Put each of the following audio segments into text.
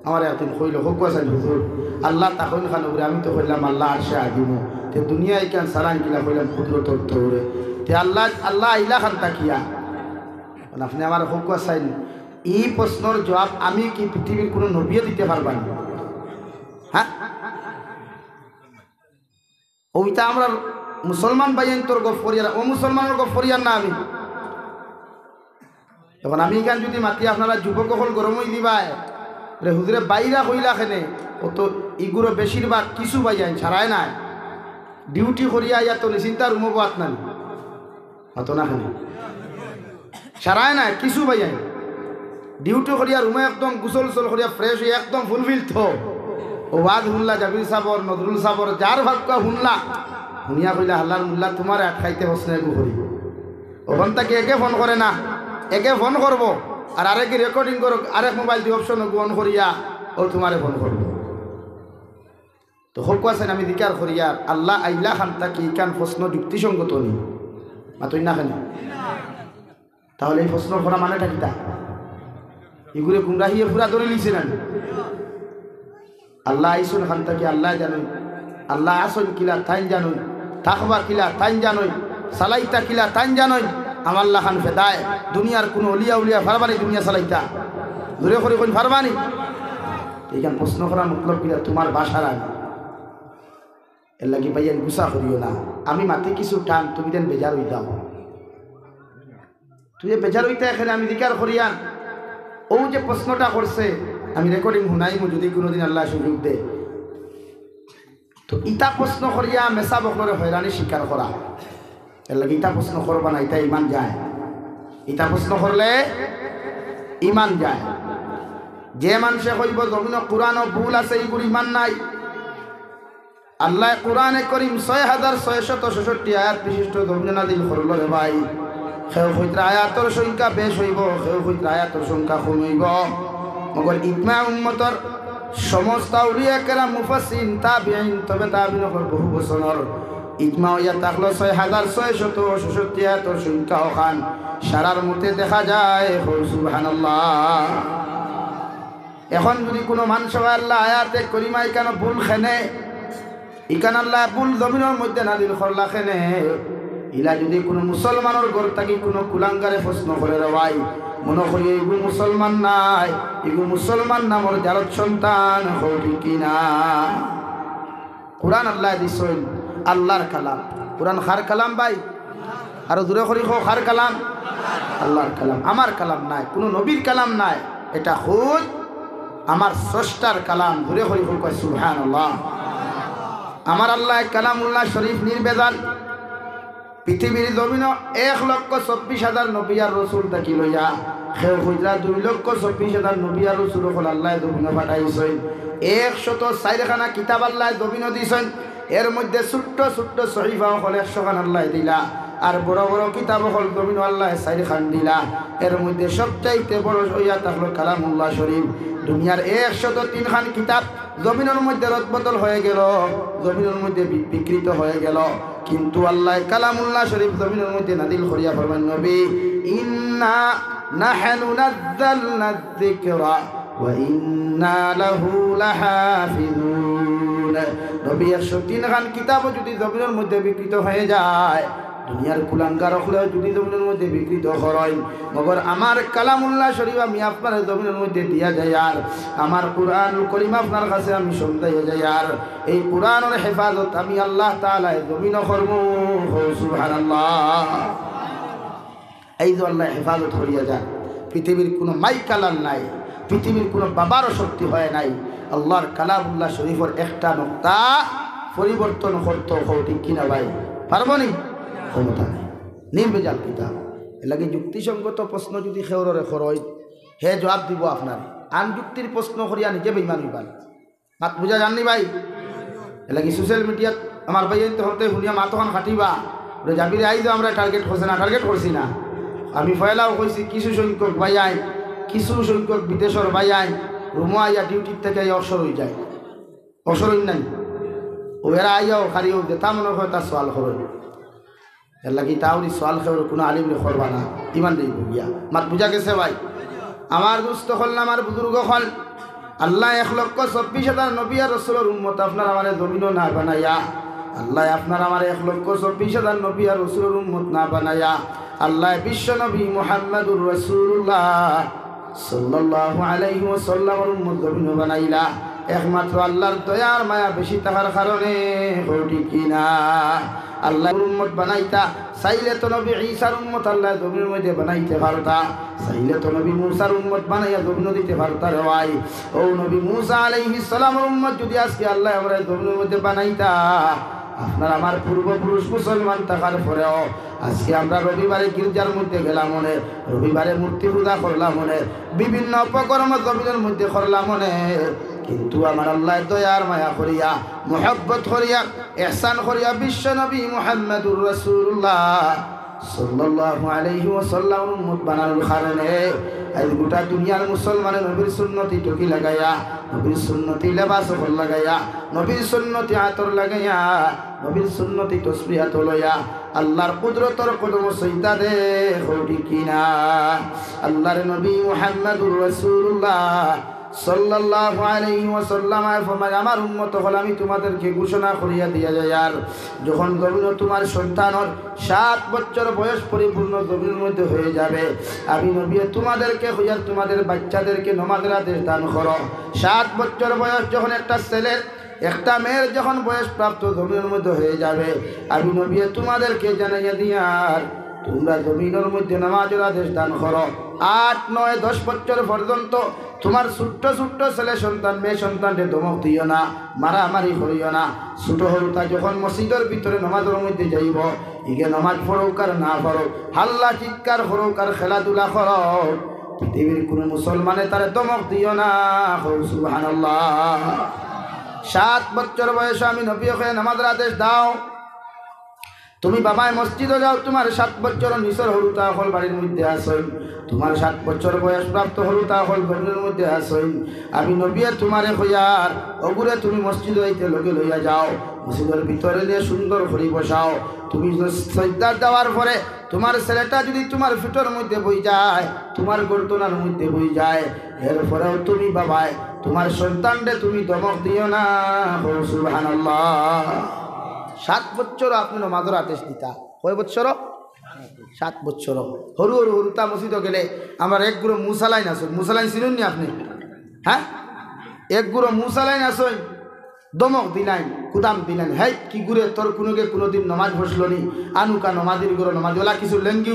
আমার একদিন কইল হোক আছেন হুজুর আল্লাহ তখন খান উপরে আমি তো কইলাম আল্লাহ আসে আদিম তে দুনিয়া ইকান সালান কিলা কইলাম কুদরত ধরে তে আল্লাহ আল্লাহ আইলা খান তাকিয়া আপনি আমার হোক আছেন এই প্রশ্নের জবাব আমি কি পৃথিবীর কোনো নবীও দিতে পারবেন হ্যাঁ ওইটা আমরা মুসলমান ভাইয়েন তোর গফরিয়ার ও মুসলমানের গফরিয়ার না আমি তখন আমি এখান যদি মাতি আপনারা যুবক হল গরমই দিবায় রে হুজুরে বাইরা কইলা খেনে ও তো ইগুলো বেশিরভাগ কিছু ভাইয়ান ছাড়ায় নাই ডিউটি করিয়া ইয়া তো নিশ্চিন্তা রুমো বাত না হতো না খেনে ছাড়ায় নাই কিছু ভাইয়ান ডিউটি করিয়া রুমে একদম গুসল উসল করিয়া ফ্রেশ হয়ে একদম ফুলফিল থো ও ওয়াজ শুনলা জাবির সাবর নজরুল সাবর যার ভাগ্য শুনলা শুনিয়া কইলা হাল্লার মুল্লা তোমার খাইতে বসনে গু করিব ওখান থেকে একে ফোন করে না একে ফোন করব আর আরেকে রেকর্ডিং করো আরেক মোবাইল দিয়ে অপশন অন করিয়া ও তোমারে ফোন করব তো হোক আছেন আমি দিকার করিয়া আল্লাহ আইলা খান তাকি কান প্রশ্ন যুক্তিসঙ্গত নি মাতই না কেন তাহলে এই প্রশ্ন করা মানেটা কিতা এগুলো গুমরাহিয়ে পুরা ধরে নিছে না আল্লাহ আইসুন খান তাকি আল্লাহ জানুন আল্লাহ আসন কিলা তাইন জানুন থাকবা কিলা তাইন জানুন সালাইতা কিলা তাইন জানুন আমার লাখান ফেদায় দুনিয়ার কোনো অলিয়া উলিয়া ফারবানি দুনিয়া চালাইতা দূরে করে কোন ফারবানি এইখান প্রশ্ন করার মতলব কিনা তোমার বাসার আগে এর লাগি ভাইয়ান গুসা করিও না আমি মাতে কিছু টান তুমি দেন বেজার হই দাও তুই বেজার হইতে এখানে আমি দিকার করিয়ান ও যে প্রশ্নটা করছে আমি রেকর্ডিং শুনাইব যদি কোনোদিন আল্লাহ সুযোগ দে তো ইটা প্রশ্ন করিয়া মেসা বকলরে হয়রানি স্বীকার করা এর লাগে ইটা প্রশ্ন করবা না ইটা ইমান যায় ইটা প্রশ্ন করলে ইমান যায় যে মানুষে কইব জমিন কোরআন ভুল আছে এইগুলো ইমান নাই আল্লাহ কোরআনে করিম ৬৬৬৬ আয়াত বিশিষ্ট জমিন নাযিল করল রে ভাই সেও হইতে আয়াতর সংখ্যা বেশ হইব সেও হইতে আয়াতর সংখ্যা কম হইব মগর ইজমা উম্মতর সমস্ত আউলিয়া কেরাম মুফাসসিরিন তাবিঈন তবে তাবিঈনর বহু বছর ইজমা হইয়া থাকলো ৬৬৬৬ আয়াতর সংখ্যা ওখান সারার মধ্যে দেখা যায় সুবহানাল্লাহ এখন যদি কোনো মানুষ আল্লাহ আয়াতে করিমা এখানে ভুল খেনে এখানে আল্লাহ ভুল জমিনের মধ্যে নাযিল করলা খেনে ইলা যদি কোনো মুসলমানের ঘর থাকি কোনো কুলাঙ্গারে প্রশ্ন করে রে ভাই মনে করি এগুলো মুসলমান নাই এগুলো মুসলমান নামর জারত সন্তান হবি কিনা কোরআন আল্লাহ দিছেন আল্লাহর কালাম কোরআন খার কালাম ভাই আর দূরে করি খার কালাম আল্লাহর কালাম আমার কালাম নাই কোনো নবীর কালাম নাই এটা খুদ আমার স্রষ্টার কালাম দূরে করি কয় সুবহানাল্লাহ আমার আল্লাহ কালামুল্লাহ শরীফ নির্বেজাল পৃথিবীর জমিন ১,২৪,০০০ নবী আর রাসূল থাকি লইয়া সেও হইরা ২,২৪,০০০ নবী আর রাসূল হল আল্লাহ জমিনে পাঠাইছেন ১০৪খানা কিতাব আল্লাহ জমিনে দিছেন এর মধ্যে ছোট্ট ছোট্ট সহিফা হল ১০০ খান আল্লাহ দিলা আর বড় বড় কিতাব হল জমিন আল্লাহ ৪ খান দিলা এর মধ্যে সবচাইতে বড় হইয়া থাকলো কালামুল্লাহ শরীফ দুনিয়ার ১০৩ খান কিতাব জমিনের মধ্যে রদবদল হয়ে গেল জমিনের মধ্যে বিকৃত হয়ে গেল কিন্তু আল্লাহ কালামুল্লাহ শরীফ জমিনের মধ্যে নাযিল করিয়া ফরমান নবী ইন্না নাহনু নাযালনা যিকরা ওয়া ইন্না লাহু লাহাফিজুন নবী ১০৩ খান কিতাব যদি জমিনের মধ্যে বিকৃত হয়ে যায় দুনিয়ার কুলাঙ্গার হলেও যদি জমিনের মধ্যে বিকৃত হয় মগর আমার কালামুল্লাহ শরীফ আমি আপনার জমিনের মধ্যে দিয়া যাই আর আমার কুরআনুল কারীম আপনার কাছে আমি শুনতে যাই আর এই কুরআনের হেফাজত আমি আল্লাহ তাআলা জমিন করব সুবহানাল্লাহ এই যে আল্লাহ হেফাজত করিয়া যায় পৃথিবীর কোনো মাই কালাম নাই পৃথিবীর কোনো বাবারও শক্তি হয় নাই আল্লাহর কালামুল্লাহ শরীফের একটা নক্তা পরিবর্তন করতে হয় ঠিক কিনা ভাই পারবো নি ক্ষমতা নেই নির্বেজাল কিতাব এর লাগে যুক্তিসঙ্গত প্রশ্ন যদি খেউরে খরচ হে জবাব দিব আপনার আন যুক্তির প্রশ্ন করিয়া নিজে বেইমান হইবান মাত বুঝা জাননি ভাই এর লাগে সোশ্যাল মিডিয়াত আমার ভাই হতে শুনিয়া মা তখন খাটিবা যাবি আই যে আমরা টার্গেট করছে না টার্গেট করছি না আমি ফয়লাও কইছি কিছু সংখ্যক ভাই আই কিছু সংখ্যক বিদেশের ভাই আই রুমো আইয়া ডিউটির থেকে অবসর হয়ে যায় অবসর হই নাই ও এরা আইয়াও খারিও যেটা মনে হয় তার সওয়াল করবে এর লাগি তাহলে সোয়াল খেয়ে কোনো আলিম করবা না ইমান নেই গিয়া মাত বুঝা গেছে ভাই আমার দুস্থ হল না আমার বুজুর্গ হল আল্লাহ 1,24,000 নবী আর রাসূলের উম্মত আপনার আমারে জমিনও না বানায়া, আল্লাহ আপনার আমার 1,24,000 নবী আর রাসূলের উম্মত না বানায়া আল্লাহ বিশ্ব নবী মুহাম্মদুর রাসূলুল্লাহ সাল্লাল্লাহু আলাইহি ওয়াসাল্লামের উম্মত জমিনও বানাইলা একমাত্র আল্লাহর দয়ার মায়া বেশি থাকার কারণে। হটি কিনা আল্লাহর উম্মত বানাইতা চাইলে তো নবী ঈসার উম্মত আল্লাহ জমিনের মধ্যে বানাইতে পারতা, চাইলে তো নবী মূসার উম্মত বানাইয়া জমিন দিতে পারতা রে ভাই। ও নবী মূসা আলাইহিস সালামের উম্মত যদি আজকে আল্লাহ আমরা জমিনের মধ্যে বানাইতা, আপনার আমার পূর্বপুরুষ মুসলমান থাকার পরেও আজকে আমরা রবিবারে গির্জার মধ্যে গেলাম মনে, রবিবারে মূর্তি পূজা করলাম মনে, বিভিন্ন অপকর্ম জমিনের মধ্যে করলাম মনে, কিন্তু আমার আল্লাহ দয়ার মায়া করিয়া মুহাব্বত করিয়া ইহসান করিয়া বিশ্ব নবী মুহাম্মদুর রাসূলুল্লাহ সাল্লাল্লাহু আলাইহি ওয়াসাল্লাম উম্মত বানানোর কারণে আজ গোটা দুনিয়ার মুসলমানের নবীর সুন্নতি টুকি লাগাইয়া, নবীর সুন্নতি লেবাস লাগাইয়া, নবীর সুন্নতি আতর লাগাইয়া, নবীর সুন্নতি তসবিহাত লইয়া আল্লাহর কুদরতর কদম সইতা দে হটি কিনা। আল্লাহর নবী মুহাম্মদুর রাসূলুল্লাহ সাল্লাল্লাহু আলাইহি ওয়াসাল্লাম ফরমায় আমার উম্মত হল আমি তোমাদেরকে ঘোষণা করিয়া দিয়া যায়, আর যখন জমিন তোমার সন্তানের 7 বছর বয়স পরিপূর্ণ জমিনের মধ্যে হয়ে যাবে, আমি নবী তোমাদেরকে হইয়া তোমাদের বাচ্চাদেরকে নামাজের আদেশ দান করো। 7 বছর বয়স যখন একটা ছেলের একটা মেয়ের যখন বয়স প্রাপ্ত জমিনের মধ্যে হয়ে যাবে, আমি নবী তোমাদেরকে জানাইয়া দিয়ার তোমরা জমিনের মধ্যে নামাজের আদেশ দান করো। 8, 9, 10 বছর পর্যন্ত তোমার ছোট্ট ছোট্ট ছেলে সন্তান মেয়ে সন্তানকে ধমক দিও না, মারামারি করিও না। ছোট হরুতা যখন মসজিদের ভিতরে নামাজের মধ্যে যাইব, ইগে নামাজ পড়ুক আর না পড়ুক, হাল্লা চিৎকার করুক আর খেলাধুলা করুক, পৃথিবীর কোনো মুসলমানে তারে ধমক দিও না। সুবহানাল্লাহ। 7 বছর বয়সে আমি নবী হয়ে নামাজের আদেশ দাও। তুমি বাবায় মসজিদে যাও, তোমার 7 বছর নিচর হরুতা হল বাড়ির মধ্যে আসেন, তোমার 7 বছর বয়স প্রাপ্ত হরুতা হল বাড়ির মধ্যে আসেন, আমি নবী তোমারে হইয়ার অগুরে তুমি মসজিদ হইতে লগে লইয়া যাও, মসজিদের ভিতরে নিয়ে সুন্দর করে বসাও। তুমি সজদা দেওয়ার পরে তোমার ছেলেটা যদি তোমার ফিটর মধ্যে বই যায়, তোমার গর্দনার মধ্যে বই যায়, এরপরেও তুমি বাবায় তোমার সন্তানরে তুমি ধমক দিও না। সুবহানাল্লাহ। 7 বছর আপনি নামাজের আদেশ দিতা, কয় বছর? 7 বছর। হরু হরু হরুতা মসজিদে গেলে আমার এক গুঁড়ো মুসালাইন আসুন, মুসালাইন চিনুন নি আপনি? হ্যাঁ, এক গুঁড়ো মুসালাইন আসুন, দমক দিলেন, কুদাম দিলেন, হেই কি গুড়ে তোর কোনোকে কোনোদিন নমাজ বসল নি, আনুকা নমাজের গুঁড়ো নমাজ ওলা কিছু লেঙ্গি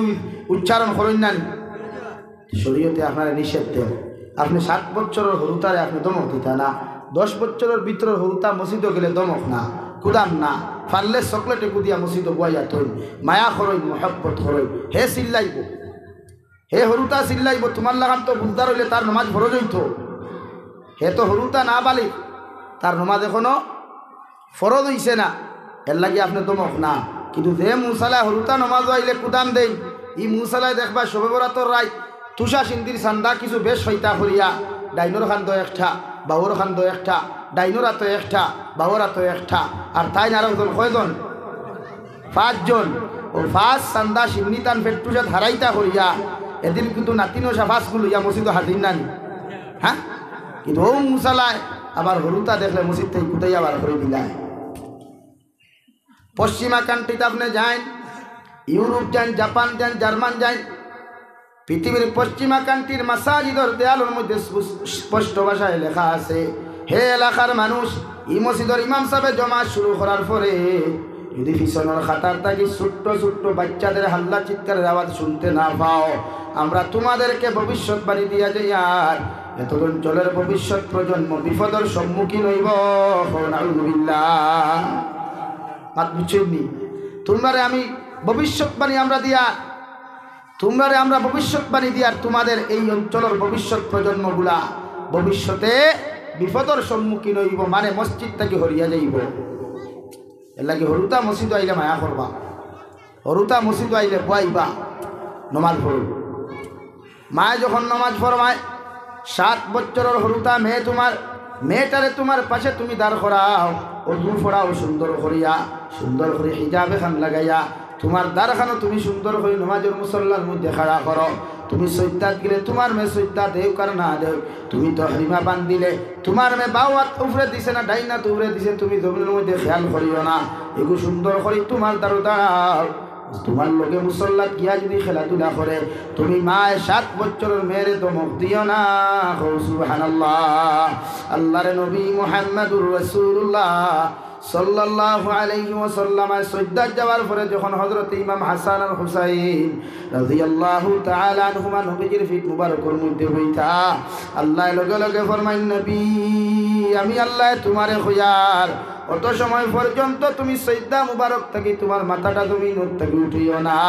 উচ্চারণ করেন না। শরীয়তে আপনারা নিষেধ দেন। আপনি 7 বছরের হরুতারে আপনি দমক দিতা না, 10 বছরের ভিতরের হরুতা মসজিদে গেলে দমক না, কুদাম না, পারলে চকলেটে কুদিয়া মসজিদে বইয়া থই, মায়া করই মহব্বত করই, হে চিল্লাইব, হে হরুতা চিল্লাইব, তোমার লাগান তো বুঝদার হইলে তার নমাজ ফরজ হইত, হে তো হরুতা না বালি, তার নমাজ এখনো ফরজ হইছে না, এর লাগে আপনি দমক না। কিন্তু যে মুসালায় হরুতা নমাজ আইলে কুদাম দেই, ই মুসালায় দেখবা শবে বরাতর রায় তুষা সিন্দির চান্দা কিছু বেশ হইতা করিয়া ডাইনোর খান তো একটা, বাবুর খান তো একটা, ডাইনোরা তো একটা, বাবুরা তো একটা, আর তাই না আরেকজন কয়জন? 5 জন। ও 5 চান্দা সিমনি তান ফেটুসাত হারাইতা করিয়া এদিন কিন্তু নাতিনো সাফাসগুলো ইয়া মসজিদ হাজির নানি। হ্যাঁ, কিন্তু ও মুসালায় আবার হরুতা দেখলে মসজিদ থেকে কুদাই আবার করে দিলায়। পশ্চিমা কান্ট্রিতে আপনি যান, ইউরোপ যান, জাপান যান, জার্মান যান, পৃথিবীর পশ্চিমা কান্ট্রির মাসাজিদের দেয়ালের মধ্যে স্পষ্ট ভাষায় লেখা আছে, হে এলাকার মানুষ, ই মসজিদের ইমাম সাহেব জমা শুরু করার পরে যদি পিছনের খাতার থাকি ছোট্ট ছোট্ট বাচ্চাদের হাল্লা চিৎকারের আওয়াজ শুনতে না পাও, আমরা তোমাদেরকে ভবিষ্যৎবাণী দিয়া যাই, আর এত অঞ্চলের ভবিষ্যৎ প্রজন্ম বিপদের সম্মুখীন হইব। নাউযুবিল্লাহ। মাত বুঝছেননি? তোমরারে আমি ভবিষ্যৎবাণী আমরা দিয়া, তোমরারে আমরা ভবিষ্যৎবাণী দিয়ার তোমাদের এই অঞ্চলের ভবিষ্যৎ প্রজন্মগুলা ভবিষ্যতে বিপদের সম্মুখীন হইব, মানে মসজিদ থেকে হরিয়া যাইব। এর লাগে হরুতা মসজিদ আইলে মায়া করবা, হরুতা মসজিদ আইলে বয়াইবা, নমাজ পড়ব। মায় যখন নমাজ পড়বায় 7 বছরের হরুতা মেয়ে, তোমার মেয়েটারে তোমার পাশে তুমি দাঁড় করাও, অজু পড়াও সুন্দর করিয়া, সুন্দর করে হিজাবে খান লাগাইয়া, তোমার দ্বারখানো তুমি সুন্দর করে নামাজের মুসল্লার মধ্যে খাড়া করো। তুমি সৈতাত গেলে তোমার মেয়ে সৈতা দেও কার না দেও, তুমি তো হরিমা বান দিলে তোমার মেয়ে বাউয়াত উফরে দিছে না ডাইনা তো উফরে দিছে, তুমি জমিনের মধ্যে খেয়াল করিও না। এগু সুন্দর করে তোমার দ্বারো দাঁড়াও। তোমার লোকে মুসল্লাত গিয়া যদি খেলাধুলা করে, তুমি মায় 7 বছরের মেয়েরে দমক দিও না। সুবহানাল্লাহ। আল্লাহর নবী মুহাম্মদুর রাসূলুল্লাহ সাল্লাল্লাহু আলাইহি ওয়াসাল্লাম সজ্জাত যাওয়ার পরে যখন হযরত ইমাম হাসান আর হুসাইন রাদিয়াল্লাহু তাআলা আনহুমা নবীজির ফিট মুবারকের মধ্যে বইতা আল্লাহ লগে লগে ফরমাইন, নবী আমি আল্লাহ তোমারে খোয়ার অত সময় পর্যন্ত তুমি সজ্জা মুবারক থাকি তোমার মাথাটা তুমি নূর থেকে উঠিও না,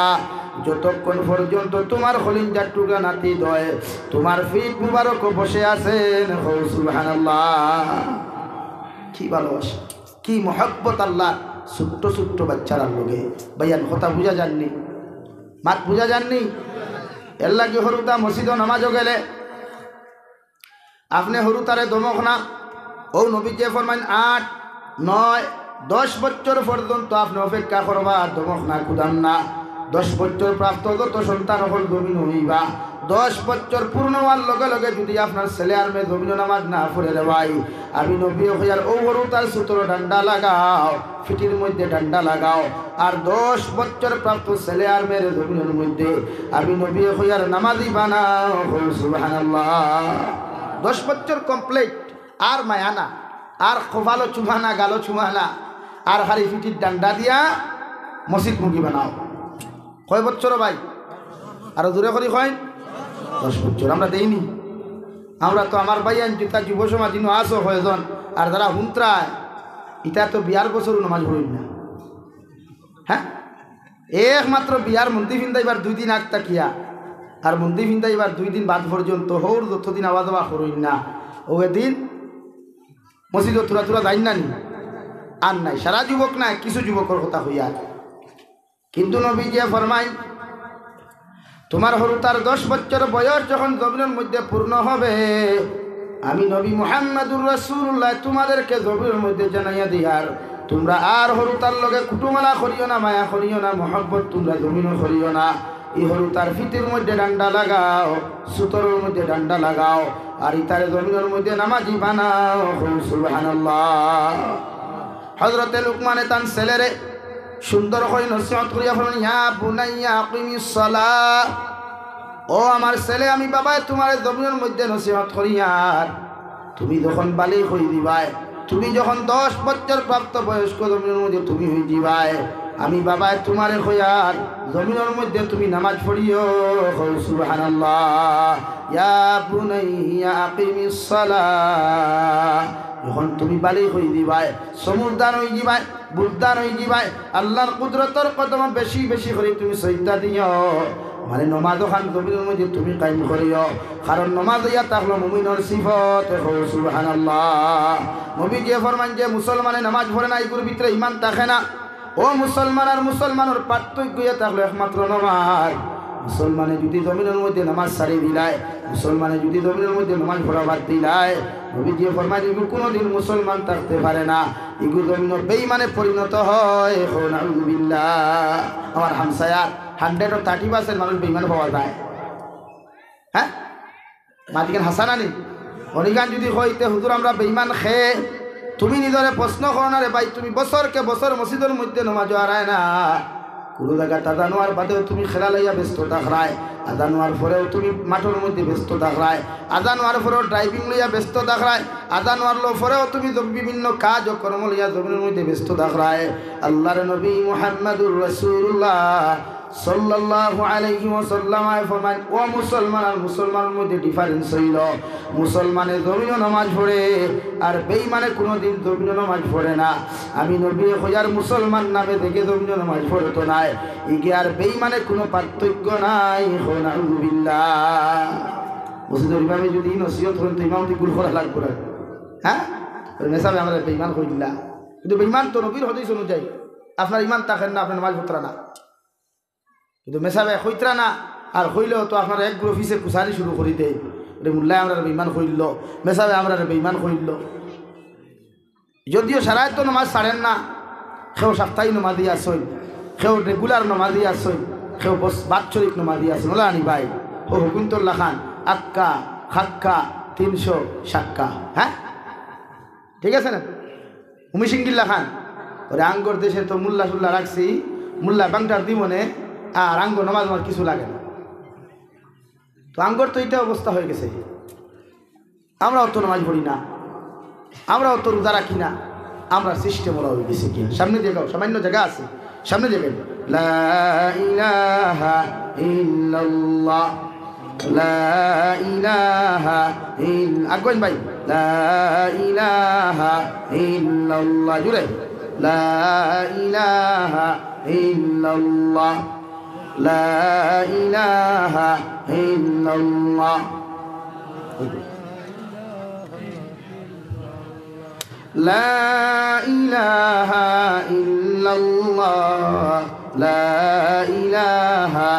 যতক্ষণ পর্যন্ত তোমার খলিঞ্জার টুকরা নাতি দয় তোমার ফিট মুবারক বসে আছেন। সুবহানাল্লাহ। কি ভালোবাসা, কি মহব্বত আল্লাহ ছোট্ট ছোট্ট বাচ্চারা লোকে। ভাইয়ান কথা বুঝা যাননি, মাত বুঝা যাননি। এর লাগে হরুতা মসজিদ নামাজও গেলে আপনি হরুতারে দমক না। ও নবী যে ফরমান 8, 9, 10 বছর পর্যন্ত আপনি অপেক্ষা করবা, দমক না কুদান না। 10 বছর প্রাপ্ত যত সন্তান হল জমিন হইবা, 10 বছর পূর্ণ হওয়ার লগে লগে যদি আপনার ছেলে আর মেয়ে জমিন নামাজ না পড়ে রে ভাই, আমি নবী হইয়ার ও হরু তার সূত্র ডান্ডা লাগাও, ফিটির মধ্যে ডান্ডা লাগাও। আর 10 বছর প্রাপ্ত ছেলে আর মেয়ের জমিনের মধ্যে আমি নবী হইয়ার নামাজি বানাও। সুবহানাল্লাহ। 10 বছর কমপ্লিট, আর মায়ানা, আর খোফালো চুমানা, গালো চুমানা, আর হারি ফিটির ডান্ডা দিয়া মসজিদ মুগি বানাও। কয় বছর ভাই? আরো দূরে করি কয় 10 বছর। আমরা দেইনি। আমরা তো আমার ভাই আনছি তার যুব সমাজ ইনো আসো হয়জন, আর যারা হুন্ত্রায় এটা তো বিয়ার বছর নামাজ পড়ি না। হ্যাঁ, একমাত্র বিয়ার মন্দির ফিন্দাইবার 2 দিন আগ তাকিয়া, আর মন্দির ফিন্দাইবার 2 দিন বাদ পর্যন্ত হৌর যতদিন আওয়াজ আওয়া করইন না, ও এদিন মসজিদ তুরা তুরা যাই না নি আর নাই। সারা যুবক নাই, কিছু যুবকর কথা হইয়া। কিন্তু নবী যে ফরমাই তোমার হরু তার 10 বছর বয়স যখন জমিনের মধ্যে পূর্ণ হবে, আমি নবী মুহাম্মদুর রাসূলুল্লাহ তোমাদেরকে জমিনের মধ্যে জানাইয়া দিয়ার তোমরা আর হরু তার লগে কুটুমালা করিও না, মায়া করিও না, মহব্বত তোমরা জমিনও করিও না। এই হরু তার ফিতের মধ্যে ডান্ডা লাগাও, সুতরের মধ্যে ডান্ডা লাগাও, আর ইতারে জমিনের মধ্যে নামাজি বানাও। সুবহানাল্লাহ। হযরতে লুকমানে তান ছেলেরে সুন্দর করে নসিহত করিয়া বলেন, ইয়া বুনাইয়া আকিমিস সালাহ, ও আমার ছেলে আমি বাবা তোমার জমিনের মধ্যে নসিহত করিয়ার তুমি যখন বালিগ হই দিবাই, তুমি যখন 10 বছর প্রাপ্ত বয়স্ক জমিনের মধ্যে তুমি হই দিবাই, আমি বাবা তোমারে কইয়ার জমিনের মধ্যে তুমি নামাজ পড়িও। সুবহানাল্লাহ। ইয়া বুনাইয়া আকিমিস সালাহ, যখন তুমি বালিগ হই দিবাই, সমুদ্দান হই দিবাই, বুদ্ধান হই দিবাই, আল্লাহর কুদরতের কদম বেশি বেশি করে তুমি সজদা দিও। মানে নমাজ খান জমিনের মধ্যে তুমি কায়েম করিও, কারণ নমাজ ইয়া তাহলো মুমিনের সিফত। সুবহানাল্লাহ। নবী যে ফরমান যে মুসলমানে নামাজ পড়ে না, এগুলোর ভিতরে ঈমান থাকে না। ও মুসলমান আর মুসলমানের পার্থক্য ইয়া তাহলো একমাত্র নামাজ। মুসলমানে যদি জমিনের মধ্যে নামাজ ছাড়ি দিলায়, মুসলমানে যদি জমিনের মধ্যে নামাজ পড়া বাদ দিলায়, নবী যে ফরমান এগুলো কোনোদিন মুসলমান থাকতে পারে না, এগুলো জমিনের বেঈমানে পরিণত হয়। নাউযুবিল্লাহ। আমার হামসায়া 130% মানুষ বেঈমান পাওয়া যায়। হ্যাঁ, মাদিকেন হাসানানি অনিগান যদি হইতে হুজুর আমরা বেঈমান খেয়ে, তুমি নিজরে প্রশ্ন করো না রে ভাই, তুমি বছরকে বছর মসজিদের মধ্যে নামাজ হারায় না, কোনো জায়গায় আজান হওয়ার বাদেও তুমি খেলা লইয়া ব্যস্ত থাকরায়, আজান হওয়ার পরেও তুমি মাঠের মধ্যে ব্যস্ত থাকরায়, আজান হওয়ার পরেও ড্রাইভিং লইয়া ব্যস্ত থাকরায়, আজান হওয়ার পরেও তুমি বিভিন্ন কাজ ও কর্ম লইয়া জমিনের মধ্যে ব্যস্ত থাকরায়। আল্লাহর নবী মুহাম্মদুর রাসূলুল্লাহ সাল্লাল্লাহু আলাইহি ওয়াসাল্লাম ফরমান, ও মুসলমান আর মুসলমানের মধ্যে ডিফারেন্স হইল, মুসলমানে জমিনও নামাজ পড়ে আর বেঈমানে কোনোদিন জমিনও নামাজ পড়ে না। আমি নবী খোঁজার মুসলমান নামে দেখে জমিনও নামাজ পড়তো নাই, ইগে আর বেঈমানে কোনো পার্থক্য নাই। নাউযুবিল্লাহ। মসজিদের ইমামে যদি নসিহত করেন তো ইমাম গুল করা লাগবে না। হ্যাঁ, নেশাবে আমরা বেঈমান কইলা, কিন্তু বেঈমান তো নবীর হাদিস অনুযায়ী আপনার ইমান থাকেন না, আপনার নামাজ পড়তে না, কিন্তু মেসাবে হইতরা না। আর হইলেও তো আপনার এক গ্রুপ হিসেবে কুসারি শুরু করি দেয়, মোল্লায় আমরা বেঈমান কইল, মেসাবে আমরা বেঈমান কইল। যদিও সারায় তো নামাজ ছাড়েন না, সেও সপ্তাহে নামাজ দিয়ে আসেন, সেও রেগুলার নমাজি আসই, সেও বাৎসরিক নমাজি আসেন ওলা আনি ভাই ও হুকুমতুল্লাহ খান আক্কা হাক্কা 300 সাক্কা। হ্যাঁ ঠিক আছে না? হুমিসিংগিল্লা খান ওরে আঙ্গর দেশে তো মুল্লা সুল্লা রাখছি, মুল্লা বাংটার দিমনে আর আঙ্গ নমাজ আমার কিছু লাগে না। তো আঙ্গর তো এটা অবস্থা হয়ে গেছে, আমরা অত নামাজ পড়ি না, আমরা অত রোজা রাখি না, আমরা সিস্টেম ওরা হয়ে গেছে। কি সামনে দেখাও, সামান্য জায়গা আছে, সামনে দেবেন লা ইলাহা ইল্লাল্লাহ লা ইলাহা আগুন ভাই লা ইলাহা ইল্লাল্লাহ জুড়ে লা ইলাহা ইল্লাল্লাহ লা ইলাহা ইল্লাল্লাহ লা ইলাহা ইল্লাল্লাহ লা ইলাহা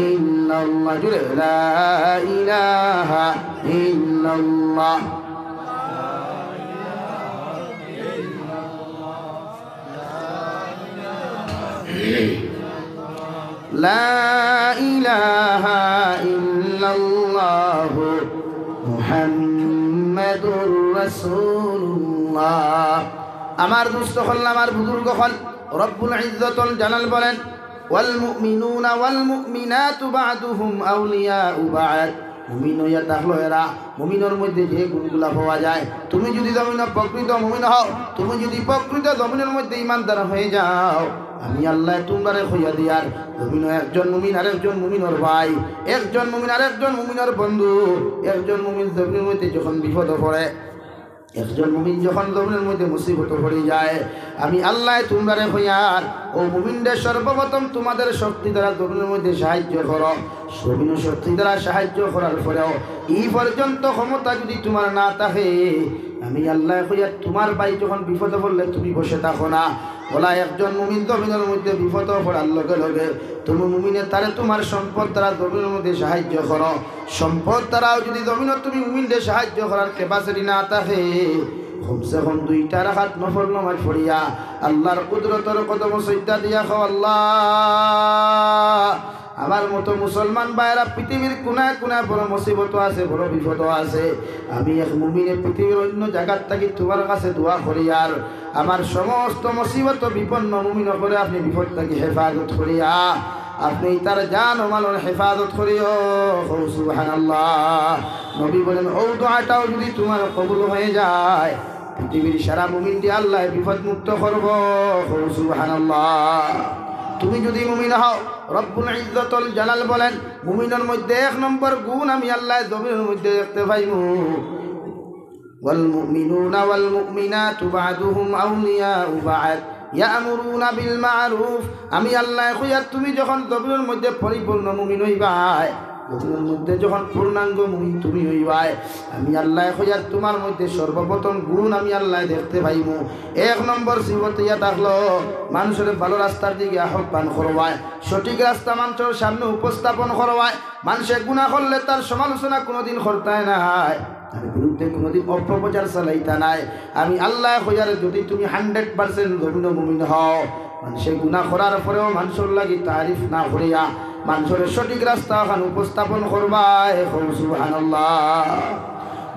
ইল্লাল্লাহ জুড়ে লা ইলাহা ইল্লাল্লাহ লা ইলাহা ইল্লাল্লাহ মুহাম্মাদুর রাসূলুল্লাহ। আমার দুস্থ হল, আমার বুজুর্গ হল, রব্বুল ইজ্জতুল জালাল বলেন ওয়াল মুমিনুনা ওয়াল মুমিনাতু বা'দুহুম আউলিয়াউ বা'দ। মুমিন হইয়া থাকলো এরা, মুমিনের মধ্যে যে গুণগুলা পাওয়া যায়। তুমি যদি জমিনের প্রকৃত মুমিন হও, তুমি যদি প্রকৃত জমিনের মধ্যে ইমানদার হয়ে যাও, আমি আল্লাহ তোমরা হইয়া দিয়ার জমিন একজন মুমিন আর একজন মুমিনের ভাই, একজন মুমিন আর একজন মুমিনের বন্ধু। একজন মুমিন জমিনের মধ্যে যখন বিপদ পড়ে, একজন মুমিন যখন জমিনের মধ্যে মুসিবত পড়ে যায়, আমি আল্লাহ তোমরা হইয়ার ও মুমিনদের সর্বপ্রথম তোমাদের শক্তি দ্বারা জমিনের মধ্যে সাহায্য করো। জমিন শক্তি দ্বারা সাহায্য করার পরেও এই পর্যন্ত ক্ষমতা যদি তোমার না থাকে, আমি আল্লাহ হইয়ার তোমার ভাই যখন বিপদে পড়লে তুমি বসে থাকো না। বলা একজন মুমিন জমিনের মধ্যে বিপদ পড়ার লগে লগে তুমি মুমিনের তারে তোমার সম্পদ দ্বারা জমিনের মধ্যে সাহায্য করো। সম্পদ দ্বারাও যদি জমিনের তুমি মুমিনদের সাহায্য করার ক্যাপাসিটি না থাকে, কমসে কম 2টা রাকাত নফল নামাজ পড়িয়া আল্লাহর কুদরতের কদম সজদা দিয়া খাও আল্লাহ আমার মতো মুসলমান ভাইরা পৃথিবীর কোনায় কোনায় বড় মুসিবত আছে, বড় বিপদ আছে। আমি এক মুমিনে পৃথিবীর অন্য জায়গার থাকি তোমার কাছে দোয়া করি, আর আমার সমস্ত মুসিবত বিপন্ন মুমিন করে আপনি বিপদ থেকে হেফাজত করিয়া আপনি তার জান ও মালের হেফাজত করিও। সুবহানাল্লাহ। নবী বলেন ও দোয়াটাও যদি তোমার কবুল হয়ে যায়, পৃথিবীর সারা মুমিন দিয়ে আল্লাহ বিপদ মুক্ত করব। সুবহানাল্লাহ। তুমি যদি মুমিন হও, রব্বুল ইজ্জতুল জালাল বলেন মুমিনের মধ্যে 1 নম্বর গুণ আমি আল্লাহ জমিনের মধ্যে দেখতে পাইমু, ওয়াল মুমিনুনা ওয়াল মুমিনাতু বা'দুহুম আউলিয়াউ বা'দ ইয়ামুরুনা বিল মা'রুফ। আমি আল্লাহ কইয়া তুমি যখন জমিনের মধ্যে পরিপূর্ণ মুমিন হইবাই, জমিনের মধ্যে যখন পূর্ণাঙ্গ মুমিন তুমি হইবাই, আমি আল্লাহ কইয়া তোমার মধ্যে সর্বপ্রথম গুণ আমি আল্লাহ দেখতে পাইমু। 1 নম্বর সিফত ইয়া থাকলো মানুষের ভালো রাস্তার দিকে আহ্বান করবায়, সঠিক রাস্তা মানুষের সামনে উপস্থাপন করবায়। মানুষে গুনাহ করলে তার সমালোচনা কোনোদিন করতে নাই, তার বিরুদ্ধে কোনোদিন অপপ্রচার চালাইতা নাই। আমি আল্লাহ কইয়ার যদি তুমি 100% জমিন মুমিন হও, মানুষের গুনাহ করার পরেও মানুষের লাগি তারিফ না করিয়া মানুষের সঠিক রাস্তা ওখানে উপস্থাপন করবায়। সুবহানাল্লাহ।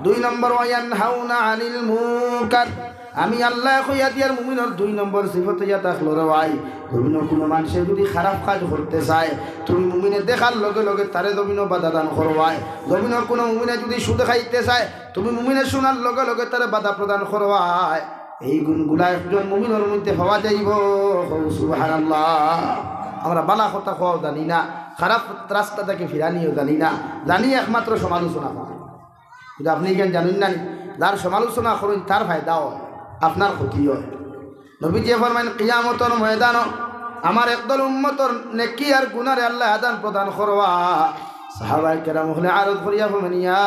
2 নম্বর ওয়ায়ানহাউনা আনিল মুনকার। আমি আল্লাহ কইয়া দিয়ার মুমিনের 2 নম্বর সিফত ইয়া থাকলো রে ভাই, জমিনের কোনো মানুষে যদি খারাপ কাজ করতে চায়, তুমি মুমিনে দেখার লগে লগে তারে জমিনও বাধা দান করবায়। জমিনের কোনো মুমিনে যদি সুদ খাইতে চায়, তুমি মুমিনে শোনার লগে লগে তারে বাধা প্রদান করবায়। এই গুণগুলা একজন মুমিনের মধ্যে হওয়া যাইব। সুবহানাল্লাহ। আমরা বালা কথা খাওয়াও জানি না, খারাপ রাস্তা থেকে ফিরানিও জানি না, জানি একমাত্র সমালোচনা করা। কিন্তু আপনি কেন জানেন না, যার সমালোচনা করেন তার ফায়দা হয়, আপনার ক্ষতি হয়। নবীজি ফরমাইন কিয়ামতের ময়দান আমার একদল উম্মতর নেকি আর গুনারে আল্লাহ আদান প্রদান করবা। সাহাবায়ে কেরাম হলে আরজ করিয়া ফরমাইন ইয়া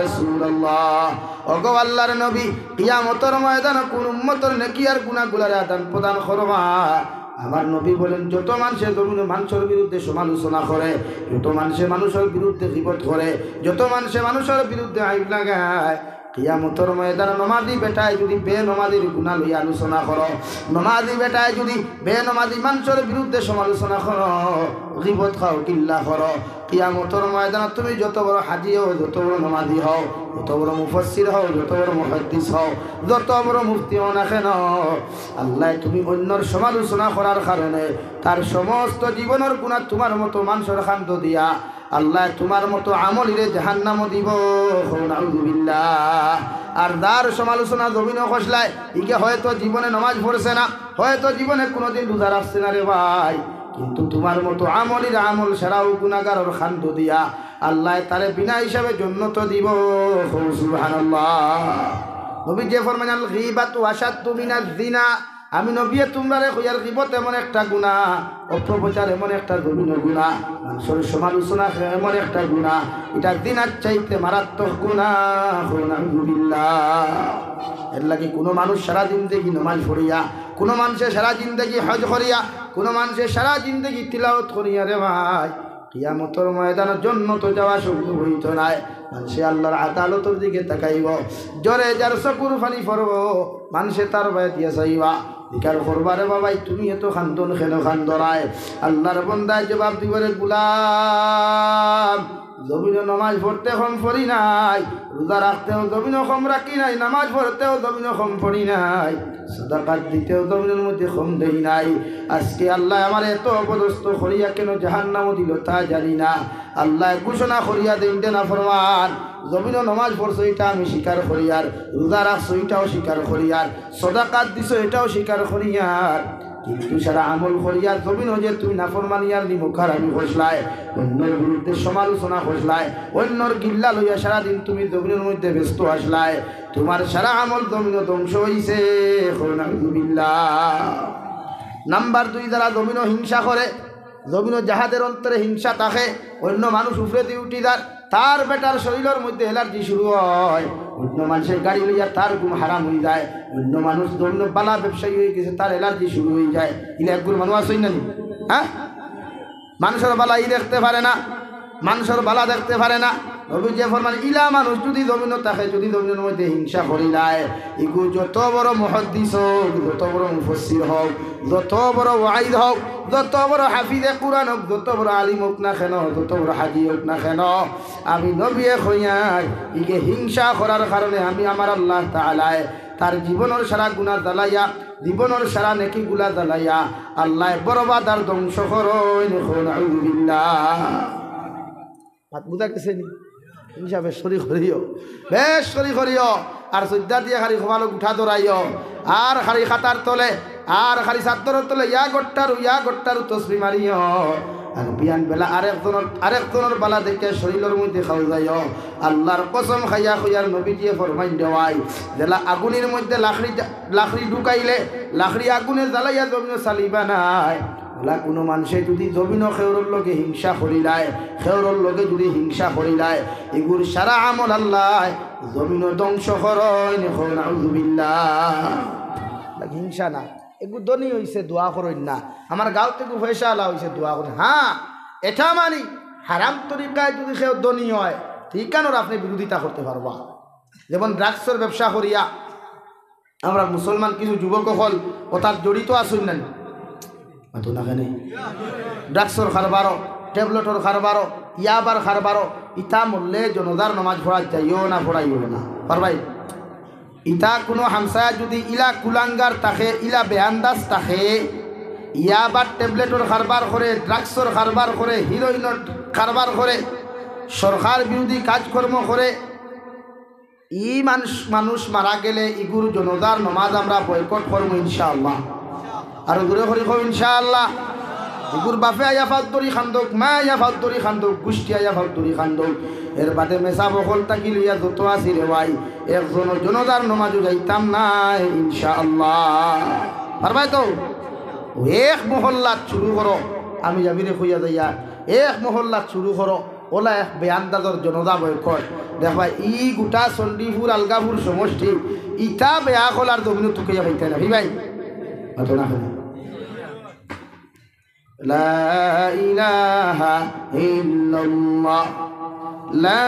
রাসূলুল্লাহ, ওগো আল্লাহর নবী, কিয়ামতের ময়দান কোন উম্মতর নেকি আর গুনাহগুলারে আদান প্রদান করবা। আমার নবী বলেন যত মানুষের জমিনে মানুষের বিরুদ্ধে সমালোচনা করে, যত মানুষের বিরুদ্ধে গীবত করে, যত মানুষের বিরুদ্ধে আইব লাগায়, কিয়ামতের ময়দানে নমাজি বেটায় যদি বেনমাজির গুনাহ লইয়া আলোচনা করো, নমাজি বেটায় যদি বেনমাজি মানুষের বিরুদ্ধে সমালোচনা করো, গীবত খাও, কিল্লা করো, কিয়ামতের ময়দানে তুমি যত বড় হাজি হও, যত বড় নমাজি হও, যত বড় মুফাসসির হও, যত বড় মুহাদ্দিস হও, যত বড় মুফতি হও না কেন, আল্লাহ তুমি অন্যর সমালোচনা করার কারণে তার সমস্ত জীবনের গুনাহ তোমার মতো মানুষের খান্দ দিয়া আল্লাহ তোমার মতো আমলিরে জাহান্নামও দিব। নাউযুবিল্লাহ। আর দার সমালোচনা জমিনও খসলায় ইকে হয়তো জীবনে নামাজ পড়ছে না, হয়তো জীবনে কোনোদিন রোজা রাখছে না রে ভাই, কিন্তু তোমার মতো আমলির আমল সেরাও গুনাহগারের খান্দ দিয়া আল্লাহ তারে বিনা হিসাবে জান্নাত দিব। সুবহানাল্লাহ। নবী যে ফরমান আল গীবাতু আশাদ্দু মিনাজ জিনা, আমি নবী তোমরা কইয়ার গীবত এমন একটা গুনাহ, অপপ্রচার এমন একটা গভীর গুনাহ, মানুষের সমালোচনা এমন একটা গুনাহ, এটা জিনার চাইতে মারাত্মক গুনাহ। নাউযুবিল্লাহ। এর লাগি কোনো মানুষ সারা জিন্দেগি নামাজ পড়িয়া, কোনো মানুষের সারা জিন্দেগি হজ করিয়া, কোনো মানুষের সারা জিন্দেগি তিলাওয়াত করিয়া রে ভাই কিয়ামতের ময়দানে জান্নাত যাওয়া সম্ভব হইত নাই। মানুষে আল্লাহর আদালতের দিকে তাকাইব, জরে যার চকুর পানি পড়ব, মানুষে তার বাই দিয়া চাইবা বিকার করবারে বাবাই তুমি এত খান্দন খেন খান্দরায়। আল্লাহর বন্দায় জবাব দিবারে গুলাম জমিনে নামাজ পড়তে কম পড়ি নাই, রোজা রাখতেও জমিনে কম রাখি নাই, নামাজ পড়তেও জমিনে কম পড়ি নাই, সাদাকাত দিতেও জমিনের মধ্যে কম দেই নাই। আজকে আল্লাহ আমার এত অপদস্থ করিয়া কেন জাহান্নামও দিল তা জানি না। আল্লাহ ঘোষণা করিয়া দেন না ফরমান জমিনে নামাজ পড়ছো এটা আমি স্বীকার করি, আর রোজা রাখছো এটাও স্বীকার করি, আর সাদাকাত দিছো এটাও স্বীকার করি, আর কিন্তু সারা আমল করিয়া জমিন যে তুমি নাফরমানিয়ার নিমুখার আমি ঘোষলায়, অন্যর বিরুদ্ধে সমালোচনা ঘোষলায়, অন্যর গিল্লা লইয়া সারাদিন তুমি জমিনের মধ্যে ব্যস্ত আসলায়, তোমার সারা আমল জমিন ধ্বংস হইছে। নাউযুবিল্লাহ। নাম্বার 2, যারা জমিন হিংসা করে, জমিন যাহাদের অন্তরে হিংসা থাকে, অন্য মানুষ উপরে দিয়ে উঠিদার তার বেটার শরীরের মধ্যে এলার্জি শুরু হয়, অন্য মানুষের গাড়ি লইয়া তার ঘুম হারাম হয়ে যায়, অন্য মানুষ জন্য বালা ব্যবসায়ী হয়ে গেছে তার এলার্জি শুরু হয়ে যায়। ইলে একগুলো মানুষ আসেই না, হ্যাঁ, মানুষের বালা দেখতে পারে না, মানুষের বালা দেখতে পারে না। নবী যে ফরমান ইলা মানুষ যদি জমিন থাকে, যদি জমিনের মধ্যে হিংসা করিলায়, ইগু যত বড় মুহাদ্দিস হোক, যত বড় মুফাসসির হোক, যত বড় ওয়াইদ হোক, যত বড় হাফিজে কুরআন হোক, যত বড় আলিম হোক না কেন, যত বড় হাজি হোক না কেন, আমি নবী কইয়াই ইকে হিংসা করার কারণে আমি আমার আল্লাহ তাআলায় তার জীবনের সারা গুনাহ জ্বালাইয়া, জীবনের সারা নেকি গুলা জ্বালাইয়া আল্লাহ বরবাদ আর ধ্বংস করেন। নাউযুবিল্লাহ। হাত বুঝা গেছে নি? হিংসা বেশ সরি করিও, বেশ সরি করিও, আর সজ্জা দিয়ে খালি সমালো উঠা ধরাইও, আর খালি খাতার তলে, আর খালি চাদরের তলে ইয়া গট্টারু তসবি মারিও, আর বিয়ান বেলা আরেকজনের বালা দেখে শরীরের মধ্যে খাওয়া যাইও। আল্লাহর কসম খাইয়া খুইয়ার নবী দিয়ে ফরমাইন দেওয়াই জেলা আগুনের মধ্যে লাকড়ি ঢুকাইলে লাকড়ি আগুনে জ্বালাইয়া জমিন চালিবা নাই। ওলা কোনো মানুষে যদি জমিন খেউরর লগে হিংসা করিলায়, খেউরর লগে যদি হিংসা করিলায়, এগুর সারা আমল আল্লাহ জমিন ধ্বংস করেন। নাউযুবিল্লাহ। হিংসা না, এগুলো ধনী হয়েছে দোয়া করেন না, আমার গাঁও থেকে পয়সা আলা হয়েছে দোয়া করেন। হ্যাঁ, এটা মানি হারাম তরিকায় যদি কেউ ধনী হয় ঠিক আছে, আপনি বিরোধিতা করতে পারবা। যেমন ড্রাগসের ব্যবসা করিয়া আমরা মুসলমান কিছু যুবক হল ও তার জড়িত আসুন না, ড্রাগসর খারবারও, ট্যাবলেটর খারবারও, ইয়াবার খারবারও, ইতা মরলে জনদার নামাজ পড়া যাইও না, পড়াইও না পারবাই। ইতা কোনো হামসায় যদি ইলা কুলাঙ্গার থাকে, ইলা বেআন্দাজ থাকে, ইয়াবার ট্যাবলেটর খারবার করে, ড্রাগসর খারবার করে, হিরোইনের খারবার করে, সরকার বিরোধী কাজকর্ম করে, ই মানুষ মারা গেলে ইগুর জনদার নামাজ আমরা বয়কট করবো ইনশাআল্লাহ। আর দূরে করি কব ইনশাআল্লাহ। এগুর বাপে আয়া ফাউতরি খান্দক, মা আয়া ফাউতরি খান্দক, গোষ্ঠী আয়া ফাউতরি খান্দক, এর বাদে মেসা বকল তাকি লইয়া যত আসি রে ভাই একজন জনদার নমাজও যাইতাম নাই ইনশাআল্লাহ। পারবাই তো? এক মহল্লাত শুরু করো, আমি যাবিরে খুঁজা যাইয়া এক মহল্লাত শুরু করো, ওলা এক বেআন্দাজর জনদা বয়কট দেখবা ই গোটা চণ্ডীপুর আলগাপুর সমষ্টি ইটা বেয়া কল আর জমিনে তুকাইয়া খাইতে না ভাই ঘটনা হল। লা ইলাহা ইল্লাল্লাহ, লা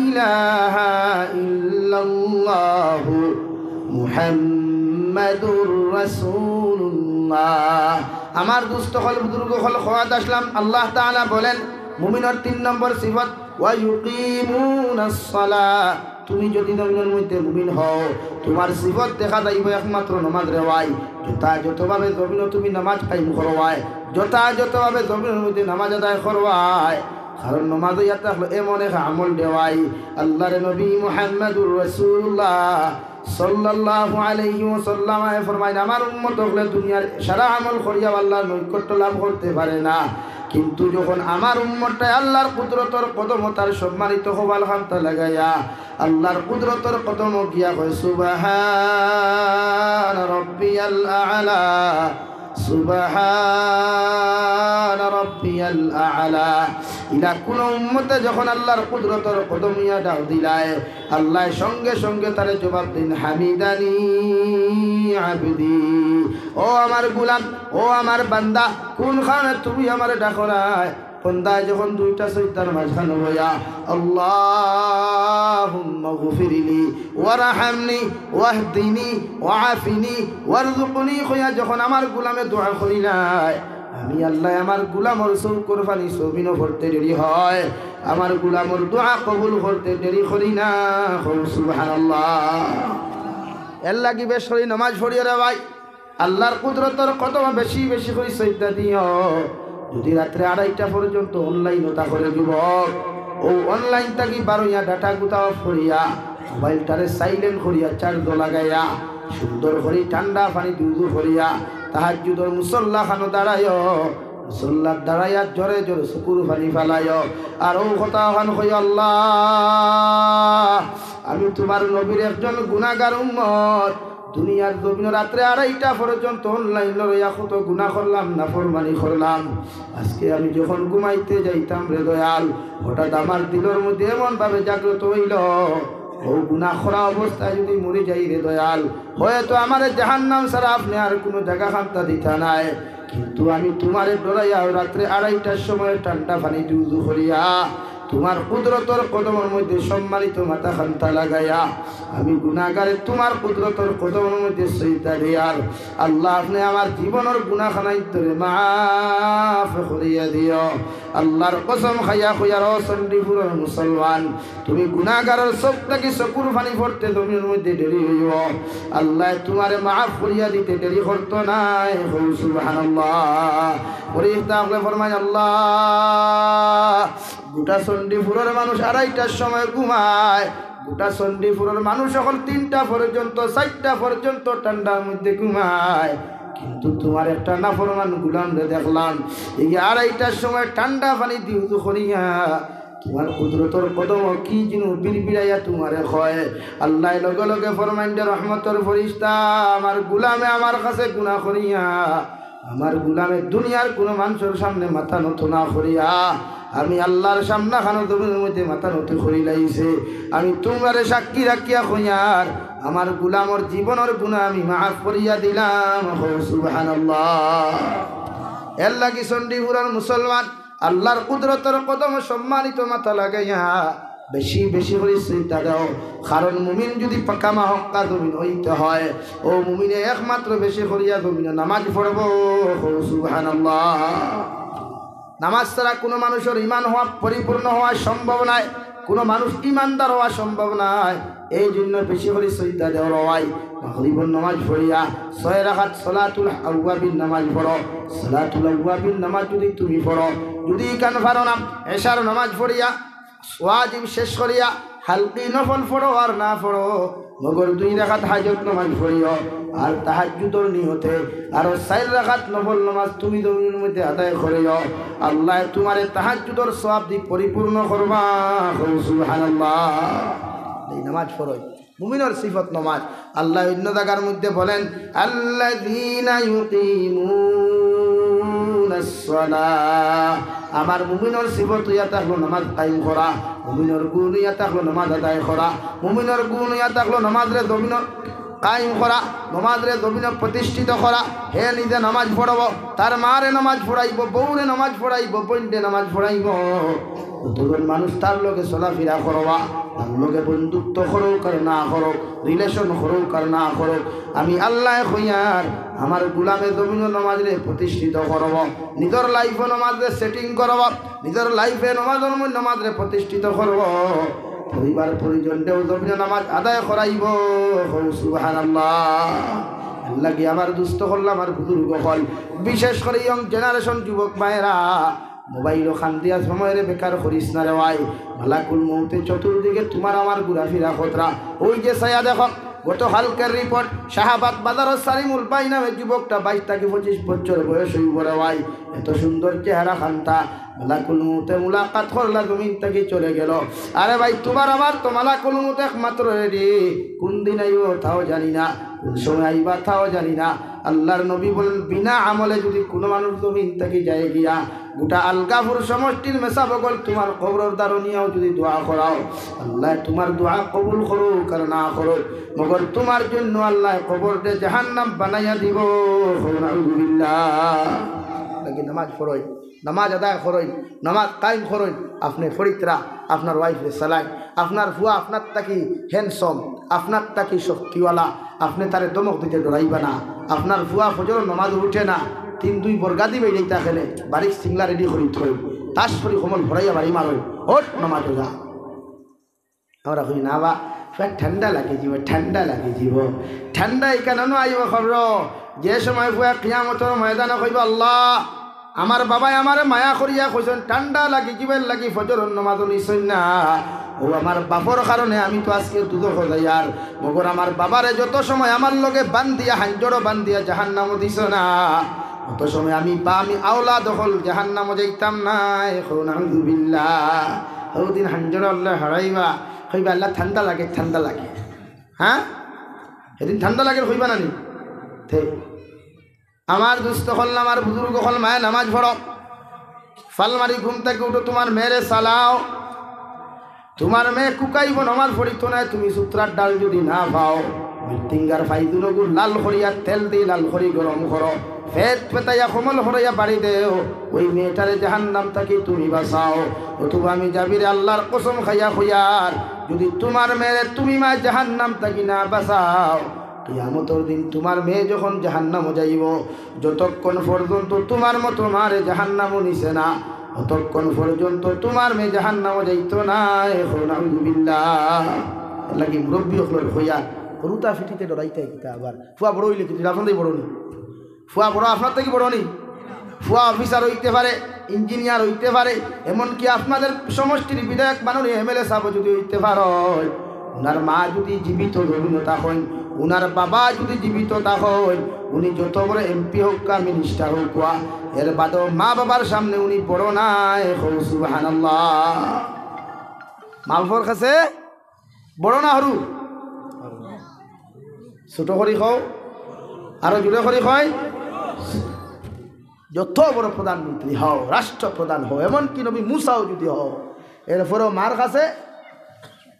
ইলাহা ইল্লাল্লাহ। ইল্লাল্লাহু মুহাম্মাদুর রাসূলুল্লাহ। আমার দুস্থ হল বুজুর্গ হল খোয়াত আসলাম। আল্লাহ তাআলা বলেন মুমিনের 3 নম্বর সিফত ওয়া ইউকিমুনাস সালাহ। তুমি যদি জমিনের মধ্যে মুমিন হও তোমার সিফত দেখা যাইব একমাত্র নামাজ রেওয়াই। যথাযথভাবে জমিন তুমি নামাজ কায়েম করওয়ায়, যথাযথভাবে জমিনের মধ্যে নামাজ আদায় করওয়ায়। কারণ নামাজ ইয়াতে হলো এমন এক আমল দেওয়াই আল্লাহর নবী মুহাম্মদুর রাসূলুল্লাহ সাল্লাল্লাহু আলাইহি ওয়াসাল্লাম ফরমায় আমার উম্মত হলে দুনিয়ার সারা আমল করিয়া আল্লাহর নৈকট্য লাভ করতে পারে না, কিন্তু যখন আমার উম্মতটা আল্লাহর কুদরতর কদম তার সম্মানিত হওয়ার হামতা লাগাইয়া আল্লাহর কুদরতর কদম গিয়া কয় সুবহান রাব্বিয়াল আ'লা, সুবহান রাব্বিয়াল আ'লা। ইলা কোন উম্মতে যখন আল্লাহর কুদরতর কদম ইয়া ডাক দিলায় আল্লাহ সঙ্গে সঙ্গে তারে জবাব দিন হামিদানি আবদি, ও আমার গোলাম, ও আমার বান্দা, কোনখানে তুমি আমার ডাকো নাই। বন্দায় যখন দুইটা সৈতার মাঝখানে হইয়া আল্লাহুম্মা গফিরলি ওয়ারহামনি ওয়াহদিনি ওয়াআফিনি ওয়ারযুকনি কইয়া যখন আমার গোলামে দোয়া করিলাই আমি আল্লাহ আমার গোলামর চৌকর পানি সবিনো ভরতে দেরি হয়, আমার গোলামর দোয়া কবুল করতে দেরি করি না। সুবহানাল্লাহ। এর লাগি বেশ করে নামাজ পড়িয়ে রে ভাই, আল্লাহর কুদরতর কত বেশি বেশি করে সৈদা দিও। যদি রাত্রে 2:30টা পর্যন্ত অনলাইন ওটা করে যুবক, ও অনলাইন থাকি বারোইয়া ডাটা গুতা অফ করিয়া মোবাইলটারে সাইলেন্ট করিয়া চার্জ লাগাইয়া সুন্দর করে ঠান্ডা পানি দুধু করিয়া তাহাজ্জুদের মুসল্লা খানো দাঁড়ায়, মুসল্লার দাঁড়াইয়া জোরে জোরে চকুর পানি ফেলায় আর ও কথা খান কই আল্লাহ আমি তোমার নবীর একজন গুনাহগার উম্মত, দুনিয়ার জমিন রাত্রে 2:30টা পর্যন্ত অনলাইন লইয়া কত গুনাহ করলাম, নাফরমানি করলাম। আজকে আমি যখন ঘুমাইতে যাইতাম রে দয়াল, হঠাৎ আমার দিলের মধ্যে এমন ভাবে জাগ্রত হইল ও গুনাহ করা অবস্থায় যদি মরে যাই রে দয়াল, হয়তো আমার জাহান্নাম ছাড়া আপনি আর কোনো জায়গা খান্তা দিতা নাই। কিন্তু আমি তোমারে ডরাইয়া রাত্রে 2:30টার সময় ঠান্ডা পানি দুধু করিয়া তোমার কুদরতর কদমের মধ্যে সম্মানিত মাথা খান্তা লাগাইয়া আমি গুনাহগারে তোমার কুদরতর কদমের মধ্যে সইতা দিয়ার আল্লাহ আপনি আমার জীবনের গুনাহখানাই ধরে মাফ করিয়া দিও। আল্লাহর কসম খাইয়া খুইয়ার চণ্ডীপুরের মুসলমান, তুমি গুনাহগারের চোখটাকে চকুর পানি পড়তে জমির মধ্যে দেরি হইব, আল্লাহ তোমারে মাফ করিয়া দিতে দেরি করতো নাই। সুবহানাল্লাহ। পরিস্তাগফির ফরমায় আল্লাহ গোটা চণ্ডীপুরের মানুষ 2:30টার সময় ঘুমায়, গোটা চণ্ডীপুরের মানুষ সকল 3টা পর্যন্ত 4টা পর্যন্ত ঠান্ডার মধ্যে ঘুমায়, কিন্তু তোমার একটা নাফরমান গুলাম দেখলাম এই 2:30টার সময় ঠান্ডা পানি দিয়ে উজু করিয়া তোমার কুদরতর কদম কি যেন বিড়বিড়াইয়া তোমারে কয়। আল্লাহ লগে লগে ফরমাইন দে রহমতের ফেরেশতা আমার গুলামে আমার কাছে গুনাহ করিয়া আমার গুলামে দুনিয়ার কোনো মানুষের সামনে মাথা নত না করিয়া আমি আল্লাহর সামনা খানো জমিনের মধ্যে মাথা নত করি লাইছে, আমি তোমারে সাক্ষী রাখিয়া কইয়ার আমার গুলামর জীবনের গুনাহ আমি মাফ করিয়া দিলাম। সুবহানাল্লাহ। এর লাগি চণ্ডীপুরের মুসলমান আল্লাহর কুদরতের কদম সম্মানিত মাথা লাগাইয়া বেশি বেশি করে চিন্তা দাও, কারণ মুমিন যদি পাকামা হক্কা জমিন হইতে হয় ও মুমিনে একমাত্র বেশি করিয়া জমিনে নামাজ পড়ব। সুবহানাল্লাহ। নামাজ ছাড়া কোনো মানুষের ইমান হওয়া পরিপূর্ণ হওয়া সম্ভব নয়, কোনো মানুষ ইমানদার হওয়া সম্ভব নয়। এই জন্য বেশি করে সইদা দেওয়ার হয় মাগরিবের নামাজ পড়িয়া 6 রাকাত সালাতুল আওয়াবিন নামাজ পড়ো। সালাতুল আওয়াবিন নামাজ যদি তুমি পড়ো, যদি কান পারো না এশার নামাজ পড়িয়া ওয়াজিব শেষ করিয়া হালকি নফল পড়ো আর না পড়ো মগর 2 রাকাত হাজত নামাজ পড়িও আর তাহাজ্জুদের নিয়তে আর 4 রাকাত নফল নামাজ তুমি জমিনের মধ্যে আদায় করিও, আল্লাহ তোমারে তাহাজ্জুদের সওয়াব দি পরিপূর্ণ করবা। সুবহানাল্লাহ। এই নামাজ পড়ো মুমিনের সিফত নামাজ। আল্লাহ অন্য জায়গার মধ্যে বলেন আল্লাযীনা ইউকিমুনাস সালাহ, আমার মুমিনের সিফত ইয়া থাকলো নামাজ কায়েম করা, মুমিনের গুণ ইয়া থাকলো নামাজ আদায় করা, মুমিনের গুণ ইয়া থাকলো নামাজরে জমিন কায়েম করা, নামাজরে জমিন প্রতিষ্ঠিত করা। হে নিজে নামাজ পড়ব, তার মারে নামাজ পড়াইব, বউরে নামাজ পড়াইব, বোনরে নামাজ পড়াইব, কতজন মানুষ তার লোকে চলাফেরা করবা, তার লোকে বন্ধুত্ব করুক আর না করুক, রিলেশন করুক আর না করুক, আমি আল্লাহ হইয়ার আমার গুলামে জমিন নমাজরে প্রতিষ্ঠিত করব, নিজের লাইফে নমাজরে সেটিং করব, নিজের লাইফে নমাজরে প্রতিষ্ঠিত করব, পরিবার পরিজনকেও জমিন নামাজ আদায় করাইব। সুবহানাল্লাহ। আল্লাহ কি আমার দুস্থ করলাম, আমার বুজুর্গ হল, বিশেষ করে ইয়ং জেনারেশন যুবক ভাইয়েরা, মোবাইল খান দিয়া সময়ের বেকার করিস না রে ভাই। মালাকুল মউতে চতুর্দিকে তোমার আমার ঘুরাফিরা খতরা। ওই যে ছায়া দেখো, গত হালকের রিপোর্ট, শাহাবাদ বাজার সালিমুল ভাই নামে যুবকটা 22 থেকে 25 বছর বয়স হই বড় ভাই, এত সুন্দর চেহারা খান্তা, মালাকুল মউতে মুলাকাত করলা, জমিন থেকে চলে গেল। আরে ভাই তোমার আমার তো মালাকুল মউত একমাত্র রেডি, কোন দিন আইব তাও জানি না, কোন সময় আইবা তাও জানি না। আল্লাহর নবী বলেন বিনা আমলে যদি কোনো মানুষ জমিন থেকে যায় গিয়া, গোটা আলগাপুর সমষ্টির মেসা বগল তোমার কবরের দারুনিয়াও যদি দোয়া করাও, আল্লাহ তোমার দোয়া কবুল করুক আর না করুক, মগর তোমার জন্য আল্লাহ কবরকে জাহান্নাম বানাইয়া দিব। আলহামদুলিল্লাহ। নাকি নামাজ পড়ই, নামাজ আদায় করইন, নামাজ কায়েম করইন, আপনি ফরিদরা আপনার ওয়াইফে চালাই, আপনার ফুয়া আপনার তাকি হ্যান্ডসম, আপনার তাকি শক্তিওয়ালা, আপনি তারে দমক দিতে ডরাইবা না। আপনার ফুয়া ফজর নামাজ উঠে না, 3-2 বর্গা দিবে এইটা খেলে বাড়ির সিংলা রেডি করি থই, তাস করি কমল ভরাইয়া বাড়ি মারই, ওট নামাজ যা। আমরা কই না বা ঠান্ডা লাগে যাব, ঠান্ডা লাগে যাব, ঠান্ডা এখানে আইব খবর, যে সময় ফুয়া কিয়ামতের ময়দানে কইব আল্লাহ আমার বাবাই আমারে মায়া করিয়া কইছেন ঠান্ডা লাগি জীবের লাগি ফজর নামাজ নিছই না, ও আমার বাপর কারণে আমি তো আজকে দুধ হই আর, মগর আমার বাবারে যত সময় আমার লগে বান্ধিয়া হাঞ্জড় বান্ধিয়া জাহান্নামে দিছ না, অত সময় আমি আওলাদ হল জাহান্নামে যাইতাম না। এখন আলহামদুলিল্লাহ। ওদিন হাঞ্জড় আল্লাহ হারাইবা, কইবা আল্লাহ ঠান্ডা লাগে, ঠান্ডা লাগে, হ্যাঁ সেদিন ঠান্ডা লাগে কইবা না নি? ঠিক আমার দুস্থ হল, আমার বুজুর্গ হল, মায়ে নামাজ পড়ো, ফালমারি ঘুম থেকে উঠো, তোমার মেয়েরে চালাও, তোমার মেয়ে কুকাইব নামাজ পড়িত না, তুমি সূত্রার ডাল যদি না পাও, মৃত্যুঙ্গার ফাইদুলগুর লাল করিয়া তেল দিয়ে লাল করি গরম করো, ফেট পেতাইয়া কোমল হরাইয়া বাড়ি দেও, ওই মেয়েটারে জাহান্নাম থেকে তুমি বাঁচাও। অথবা আমি যাবিরে আল্লাহর কসম খাইয়া খুইয়ার, যদি তোমার মেয়ে তুমি মা জাহান্নাম থেকে না বাঁচাও, কিয়ামতের দিন তোমার মেয়ে যখন জাহান্নামে যাইব, যতক্ষণ পর্যন্ত তোমার মতো মারে জাহান্নামও নিছে না, ততক্ষণ পর্যন্ত তোমার মেয়ে জাহান্নামে যাইত না। এখন আলহামদুলিল্লাহ। লাগি মুরব্বী হল হইয়া রুতা ফিটিতে ডরাইতে কিতা, আবার ফুয়া বড় হইলে কিন্তু আপনার বড় নি, ফুয়া বড় আপনার থেকে বড় নি, ফুয়া অফিসার হইতে পারে, ইঞ্জিনিয়ার হইতে পারে, এমনকি আপনাদের সমষ্টির বিধায়ক মাননীয় এমএলএ সাহেব যদি হইতে পারে, ওনার মা যদি জীবিত রবীন্দ্রতা হন, উনার বাবা যদি জীবিত থাকেন, উনি যত বড় এমপি হোক কা মিনিস্টার হোক, এর বাদেও মা বাবার সামনে উনি বড় নাই। সুবহানাল্লাহ। মালফর কাছে বড় না হরু, ছোট করি খাও, আরো জোরে করি খায়, যত বড় প্রধানমন্ত্রী হও, রাষ্ট্রপ্রধান হও, এমনকি নবী মুসাও যদি হও, এরপরেও মার কাছে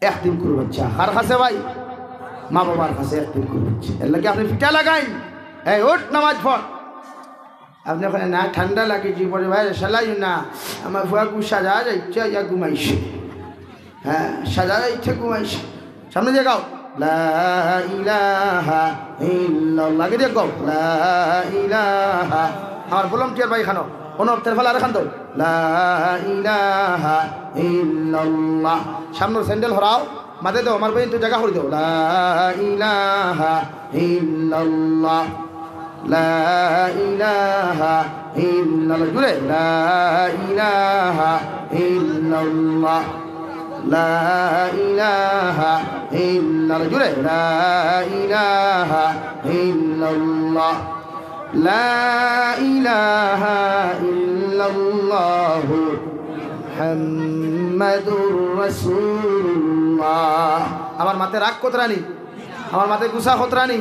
একদিন করবে, কার কাছে ভাই? মা বাবার কাছে একদিন করবে। এর লাগে আপনি ফিটা লাগাইন, এই ওঠ নামাজ পড়, আপনি ওখানে না ঠান্ডা লাগে জীবনে ভাই সালাই না, আমার ফুয়াকু সাজা যাইছে ইয়া ঘুমাইছে, হ্যাঁ সাজা যাইছে ঘুমাইছে, সামনে দিয়ে গাও লা ইলাহা ইল্লাল্লাহ, আগে দিয়ে গাও লা ইলাহা, আমার ভলান্টিয়ার ভাই খানো অনব তের ফেলা রেখান তো লা ইলাহা ইল্লাল্লাহ, সামনের স্যান্ডেল হরাও, মাঝে দাও আমার ভাই তো জায়গা করে দাও লা ইলাহা ইল্লাল্লাহ, লা ইলাহা ইল্লাল্লাহ, জুড়ে লা ইলাহা ইল্লাল্লাহ, লা ইলাহা ইল্লাল্লাহ, জুড়ে লা ইলাহা ইল্লাল্লাহ, লা ইলাহা ইল্লাল্লাহ মুহাম্মাদুর রাসূলুল্লাহ। আমার মাথায় রাগ কতরানি, আমার মাথায় গুসা কতরানি,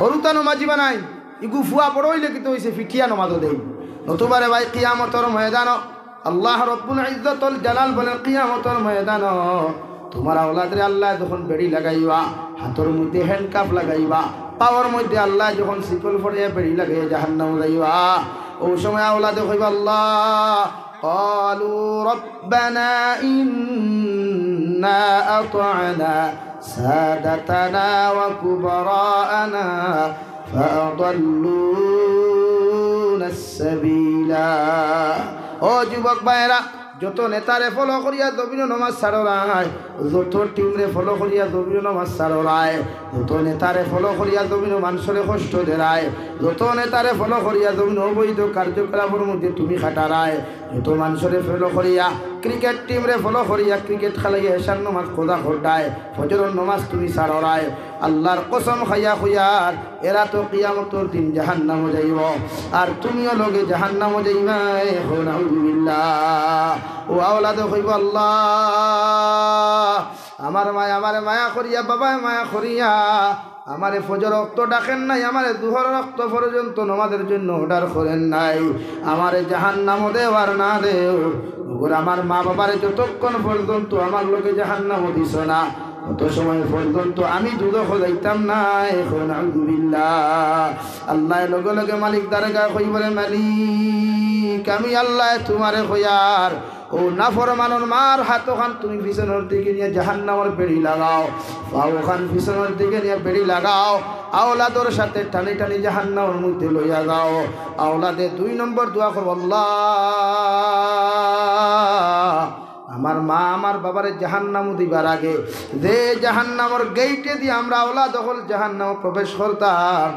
হরুতা নমাজি বানাই, ইগু ফুয়া বড় হইলে কিন্তু হইছে ফিটিয়া নমাজও দেই। নতুবারে ভাই কিয়ামতের ময়দান আল্লাহ রব্বুল ইজ্জতুল জালাল বলেন, কিয়ামতের ময়দান তোমার আওলাদরে আল্লাহ যখন বেড়ি লাগাইবা, হাতের মধ্যে হ্যান্ডকাপ লাগাইবা, পাওয়ার মধ্যে আল্লাহ যখন শিকল ফড়িয়া বেড়ি লাগাইয়া জাহান্নামে যাইবা, ও সময় আওলাদে কইবা আল্লাহ قالوا ربنا إنا أطعنا سادتنا وكبراءنا فأضلونا السبيلا ও যুবক ভাইরা যত নেতারে ফলো করিয়া জমিন নামাজ ছাড়ায়, যত টিমরে ফলো করিয়া জমিন নামাজ ছাড়ায়, যত নেতারে ফলো করিয়া জমিন মানুষের কষ্ট দেয়, যত নেতারে ফলো করিয়া জমিন অবৈধ কার্যকলাপের মধ্যে তুমি খাটারায়, যত মানুষের ফলো করিয়া ক্রিকেট টিমরে ফলো করিয়া ক্রিকেট খেলাইয়া এশার নামাজ খোদা খোটায়, ফজরের নামাজ তুমি ছাড়ায়, আল্লাহর কসম খাইয়া খুইয়ার এরা তো কিয়ামতের দিন জাহান্নামে যাইব, আর তুমিও লগে জাহান্নামে যাইবা। নাউযুবিল্লাহ। ও আওলাদ হইব আল্লাহ আমার মায়া করিয়া, বাবায় মায়া করিয়া আমারে ফজর রক্ত ডাকেন নাই, আমারে দুহর রক্ত পর্যন্ত নমাজের জন্য অর্ডার করেন নাই, আমারে জাহান্নামে দেওয়ার না দেও। আমার মা বাবারে যতক্ষণ পর্যন্ত আমার লোকে জাহান্নামে দিছ না, অত সময় পর্যন্ত আমি দুধ যাইতাম না। এখন আলহামদুলিল্লাহ আল্লাহ লগে লগে মালিক দারগা কই বলে, মালিক আমি আল্লাহ তোমারে কইয়ার ও নাফরমানের মার হাত খান তুমি পিছনের দিকে নিয়ে জাহান্নামের বেড়ি লাগাও, পাও খান পিছনের দিকে নিয়ে বেড়ি লাগাও, আওলাদর সাথে টানি টানি জাহান্নামের মধ্যে লইয়া যাও। আওলাদে 2 নম্বর দোয়া করব, আল্লাহ আমার মা আমার বাবারে জাহান্নামে দিবার আগে যে জাহান্নামের গেইটে দিয়ে আমরা আওলাদ হল জাহান্নামে প্রবেশ করতাম,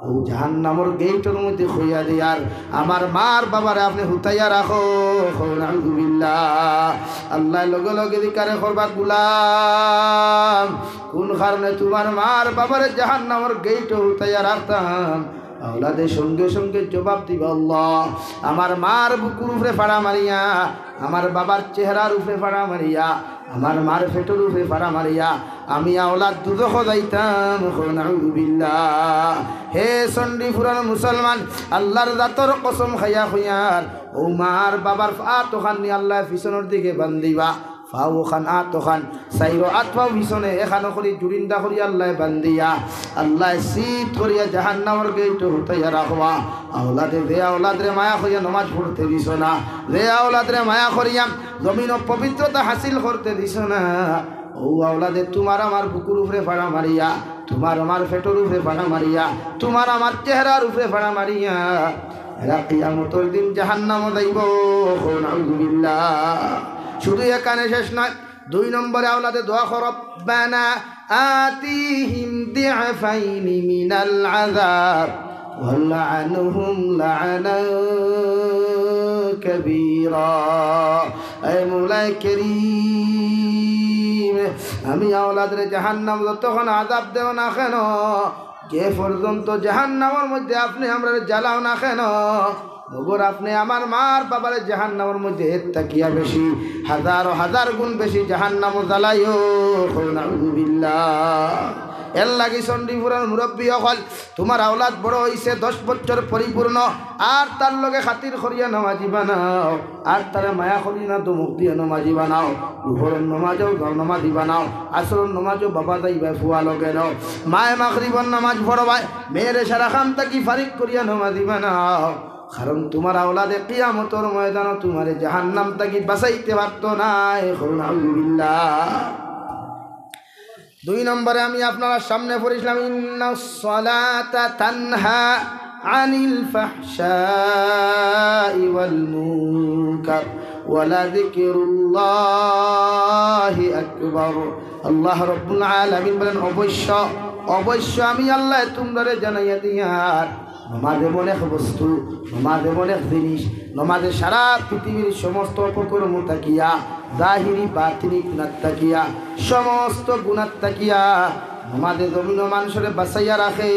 ও জাহান্নামের গেইটের মধ্যে খুইয়া দিয়ার আমার মার বাবারে আপনি হুতাইয়া রাখো। আলহামদুলিল্লাহ আল্লাহ লগে লগে দিকারে করবা, গুলাম কোন কারণে তোমার মার বাবারে জাহান্নামের গেইটে হুতাইয়া রাখতাম? আওলাদের সঙ্গে সঙ্গে জবাব দিবা, আল্লাহ আমার মার বুকুর উপরে ফাড়া মারিয়া, আমার বাবার চেহারার উপরে ফাড়া মারিয়া, আমার মার ফেটোর উপরে ফাড়া মারিয়া আমি আওলাদ দুদখ যাইতাম। নাউযুবিল্লাহ। হে চণ্ডীপুরের মুসলমান, আল্লাহর জাতর কসম খাইয়া খুইয়ার ও মার বাবার আতখান নি আল্লাহ পিছনের দিকে বান্ধিবা, ফাও খান আতখান সাইরো আতফাও পিছনে এখানো করি জুরিন্দা করি আল্লাহ বান্ধিয়া আল্লাহ শীত করিয়া জাহান্নামের গেইট হতাইয়া রাখবা। আওলাদে দে আওলাদরে মায়া করিয়া নমাজ পড়তে দিস না, দে আওলাদরে মায়া করিয়া জমিন পবিত্রতা হাসিল করতে দিস না। ও আওলাদে তোমার আমার বুকুর উপরে ফাড়া মারিয়া, তোমার আমার ফেটোর উপরে ফাড়া মারিয়া, তোমার আমার চেহারার উপরে ফাড়া মারিয়া এরা কিয়ামতের দিন জাহান্নামে যাইব। নাউযুবিল্লাহ। শুধু এখানে শেষ নয়, 2 নম্বরে আওলাদে দোয়া কর, রব্বানা আতিহিম দিআফাইনি মিনাল আযাব ওয়ালআনহুম লা'নান কাবীরা। হে মওলা কারীম, আমি আওলাদের জাহান্নাম যতক্ষণ আযাব দেও না কেন, যে পর্যন্ত জাহান্নামের মধ্যে আপনি আমরা জ্বালাও না কেন, মগর আপনি আমার মার বাবার জাহান্নামের মধ্যে তাকিয়া বেশি হাজার হাজার গুণ বেশি জাহান্নাম জ্বালাইও। নাউযুবিল্লাহ। এর লাগি চণ্ডীপুরের মুরব্বী হল তোমার আওলাদ বড় হইছে 10 বছর পরিপূর্ণ, আর তার লগে খাতির করিয়া নামাজি বানাও, আর তারা মায়া করি না তো মুখ দিয়ে নামাজি বানাও, দুপুরের নমাজও নামাজি বানাও, আসরের নমাজও বাবা যাইবা ফুয়া লগে নাও, মায়ে মাগরিবের নামাজ পড়বাই, মেয়ের সারা খান তাকি ফারিক করিয়া নামাজি বানাও। কারণ তোমার আওলাদে কিয়ামতের ময়দানে তোমারে জাহান্নাম থেকে বাঁচাইতে পারত না। আলহামদুলিল্লাহ। 2 নম্বরে আমি আপনারা সামনে পড়িলাম, ইন্নাস সালাতা তানহা আনিল ফাহশাই ওয়াল মুনকার ওয়ালা যিকরুল্লাহি আকবার। আল্লাহ রাব্বুল আলামিন বলেন, অবশ্য আমি আল্লাহ তোমরা জানাইয়া দিয়ার নমাজ এমন এক বস্তু, নমাজ এমন এক জিনিস, নমাজে সারা পৃথিবীর সমস্ত অপকর্ম তাকিয়া, জাহিরি বাতিনি গুনাহ তাকিয়া, সমস্ত গুনাহ তাকিয়া নমাজে জমিন মানুষের বাঁচাইয়া রাখে।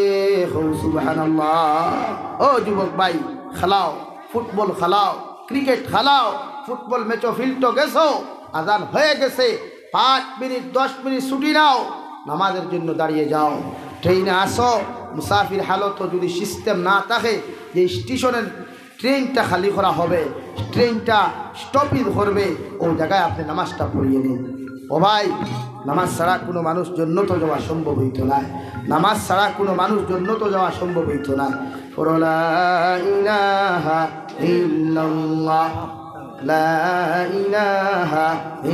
সুবহানাল্লাহ। ও যুবক ভাই, খেলাও, ফুটবল খেলাও, ক্রিকেট খেলাও, ফুটবল ম্যাচও ফিল্ডও গেছো, আজান হয়ে গেছে, 5 মিনিট 10 মিনিট ছুটি নাও, নামাজের জন্য দাঁড়িয়ে যাও। ট্রেনে আসো, মুসাফির হালত যদি সিস্টেম না থাকে যে স্টেশনের ট্রেনটা খালি করা হবে, ট্রেনটা স্টপিং করবে, ও জায়গায় আপনি নামাজটা পড়িয়ে নিন। ও ভাই, নামাজ ছাড়া কোনো মানুষ জন্নত যাওয়া সম্ভব হইত না, নামাজ ছাড়া কোনো মানুষ জন্নত যাওয়া সম্ভব হইত না। লা ইলাহা ইল্লাল্লাহ লা ইলাহা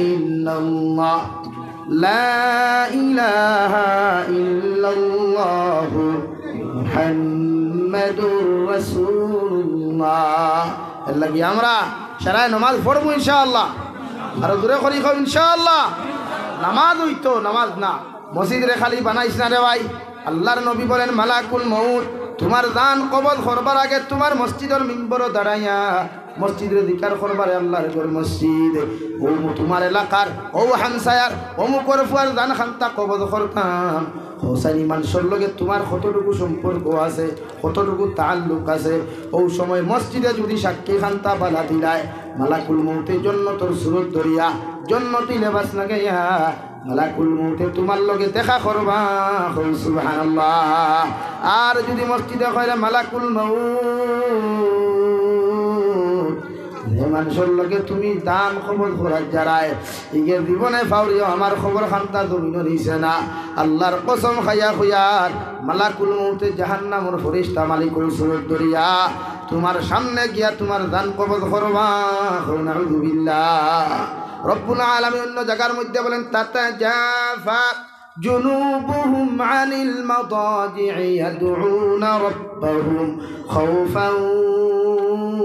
ইল্লাল্লাহ লা ইলাহা ইল্লাল্লাহু মুহাম্মাদুর রাসূলুল্লাহ। এর লাগি আমরা সারা নামাজ পড়বো ইনশাআল্লাহ। আর দূরে করি খাও ইনশাআল্লাহ। নামাজ হইতো নামাজ না মসজিদ রে খালি বানাইছ না রে ভাই। আল্লাহর নবী বলেন মালাকুল মউত তোমার জান কবজ করবার আগে তোমার মসজিদের মিম্বর দাঁড়াইয়া মসজিদের দিকার করবারে আল্লাহর ঘর মসজিদ ও তোমার এলাকার ও হামসায়ার অমুকর ফুয়ার জান খান্তা কবজ করতাম। হোসাইনি মানুষের লগে তোমার কতটুকু সম্পর্ক আছে কতটুকু তাল্লুক আছে ও সময় মসজিদে যদি সাক্ষী খান্তা বালা দিলায় মালাকুল মউতের জন্য তোর সুরত ধরিয়া জন্নতি লেবাস লাগাইয়া মালাকুল মউতে তোমার লগে দেখা করবা। সুবহানাল্লাহ। আর যদি মসজিদে কইরা মালাকুল মউত মানুষের লগে তুমি দান খবর করার যারায় ইগে জীবনে ফাউরিও আমার খবর খান্তা জমিন নিছে না। আল্লাহর কসম খাইয়া খুয়ার মালাকুল মউতে জাহান্নামের ফেরেশতা মালিকুল সুরত ধরিয়া তোমার সামনে গিয়া তোমার দান কবজ করবা। নাউযুবিল্লাহ। রব্বুল আলামিন অন্য জায়গার মধ্যে বলেন তাতাজাফা জুনুবুহুম আনিল মাদাজি'i ইয়াদউনা রাব্বাহুম খাউফান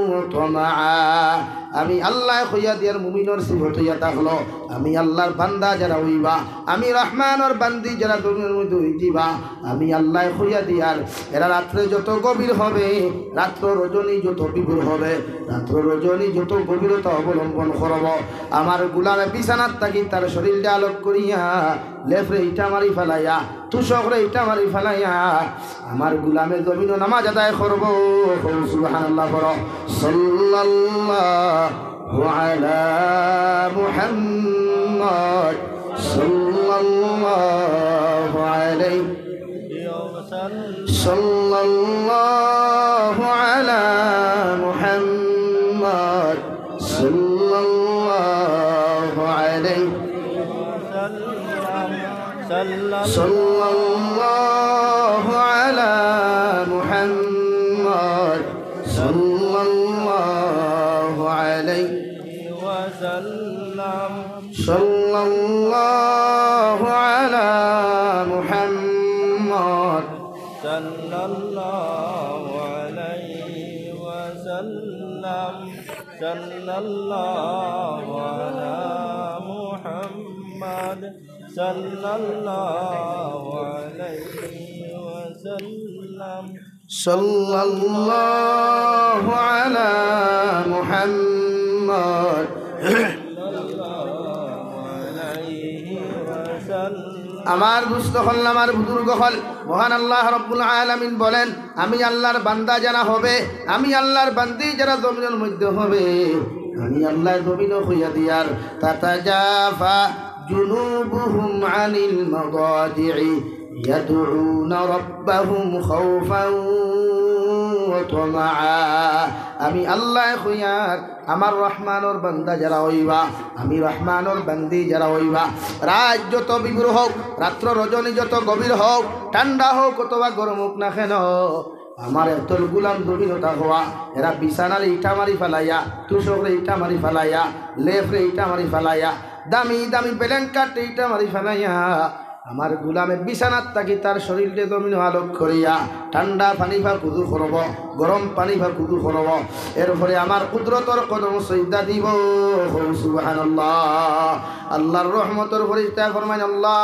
ওয়া তামাআ। আমি আল্লাহ হইয়া দিয়ার মুমিনের সিফত হইয়া থাকলো আমি আল্লাহর বান্দা যারা হইবা আমি রহমানের বান্দি যারা দুনিয়ার মধ্যে হইতিবা আমি আল্লাহ হইয়া দিয়ার এরা রাত্রে যত গভীর হবে রাত্র রজনী যত বিপুল হবে রাত্র রজনী যত গভীরতা অবলম্বন করব আমার গুলামে বিছানাত থাকি তার শরীরটা আলোক করিয়া লেফরে ইটা মারি ফেলাইয়া তুষকরে ইটা মারি ফেলাইয়া আমার গুলামে জমিন নামাজ আদায় করবো। সুবহানাল্লাহ। বড় সাল্লাল্লাহু আলা মুহাম্মদ সাল্লাল্লাহু আলাইহি সাল্লাল্লাহু আলা মুহাম্মদ সাল্লাল্লাহু আলাইহি সাল্লাল্লাহু আলা মুহাম্মদ সাল্লাল্লাহু আলাইহি ওয়াসাল্লাম সাল্লাল্লাহু আলা মুহাম্মদ সাল্লাল্লাহু আলাইহি ওয়াসাল্লাম সাল্লাল্লাহু আলা মুহাম্মদ সাল্লাল্লাহু আলাইহি ওয়াসাল্লাম সাল্লাল্লাহু আলা মুহাম্মদ আমার দুস্থ হল আমার বুজুর্গ হল মহান আল্লাহ রব্বুল আলামিন বলেন আমি আল্লাহর বান্দা যারা হবে আমি আল্লাহর বান্দি যারা জমিনের মধ্যে হবে আমি আল্লাহর জমিন হইয়া দিয়ার তাতাজাফা জুনুবুহুম আনিল মাদাজি'i ইয়াদউনা রাব্বাহুম খাউফান ওয়া তামাআ। আমি আল্লাহ হইয়ার আমার রহমানের বান্দা যারা হইবা আমি রহমানের বান্দি যারা হইবা রাত যত বিপুল হোক রাত্র রজনী যত গভীর হোক ঠান্ডা হোক অথবা গরম হোক না কেন আমার এতল গুলাম জমিনতা হওয়া এরা বিছানার ইটা মারি ফেলাইয়া তুষকরে ইটা মারি ফেলাইয়া লেফরে ইটা মারি ফেলাইয়া দামি দামি ব্ল্যাঙ্কেট ইটা মারি ফেলাইয়া আমার গুলামে বিছানাত থাকি তার শরীরকে জমিন আলোক করিয়া ঠান্ডা পানি ভা কুদু করব গরম পানি ভা কুদু করব এরপরে আমার কুদরতর কদম সজদা দিব। সুবহানাল্লাহ। আল্লাহর রহমতের ফেরেশতা ফরমান আল্লাহ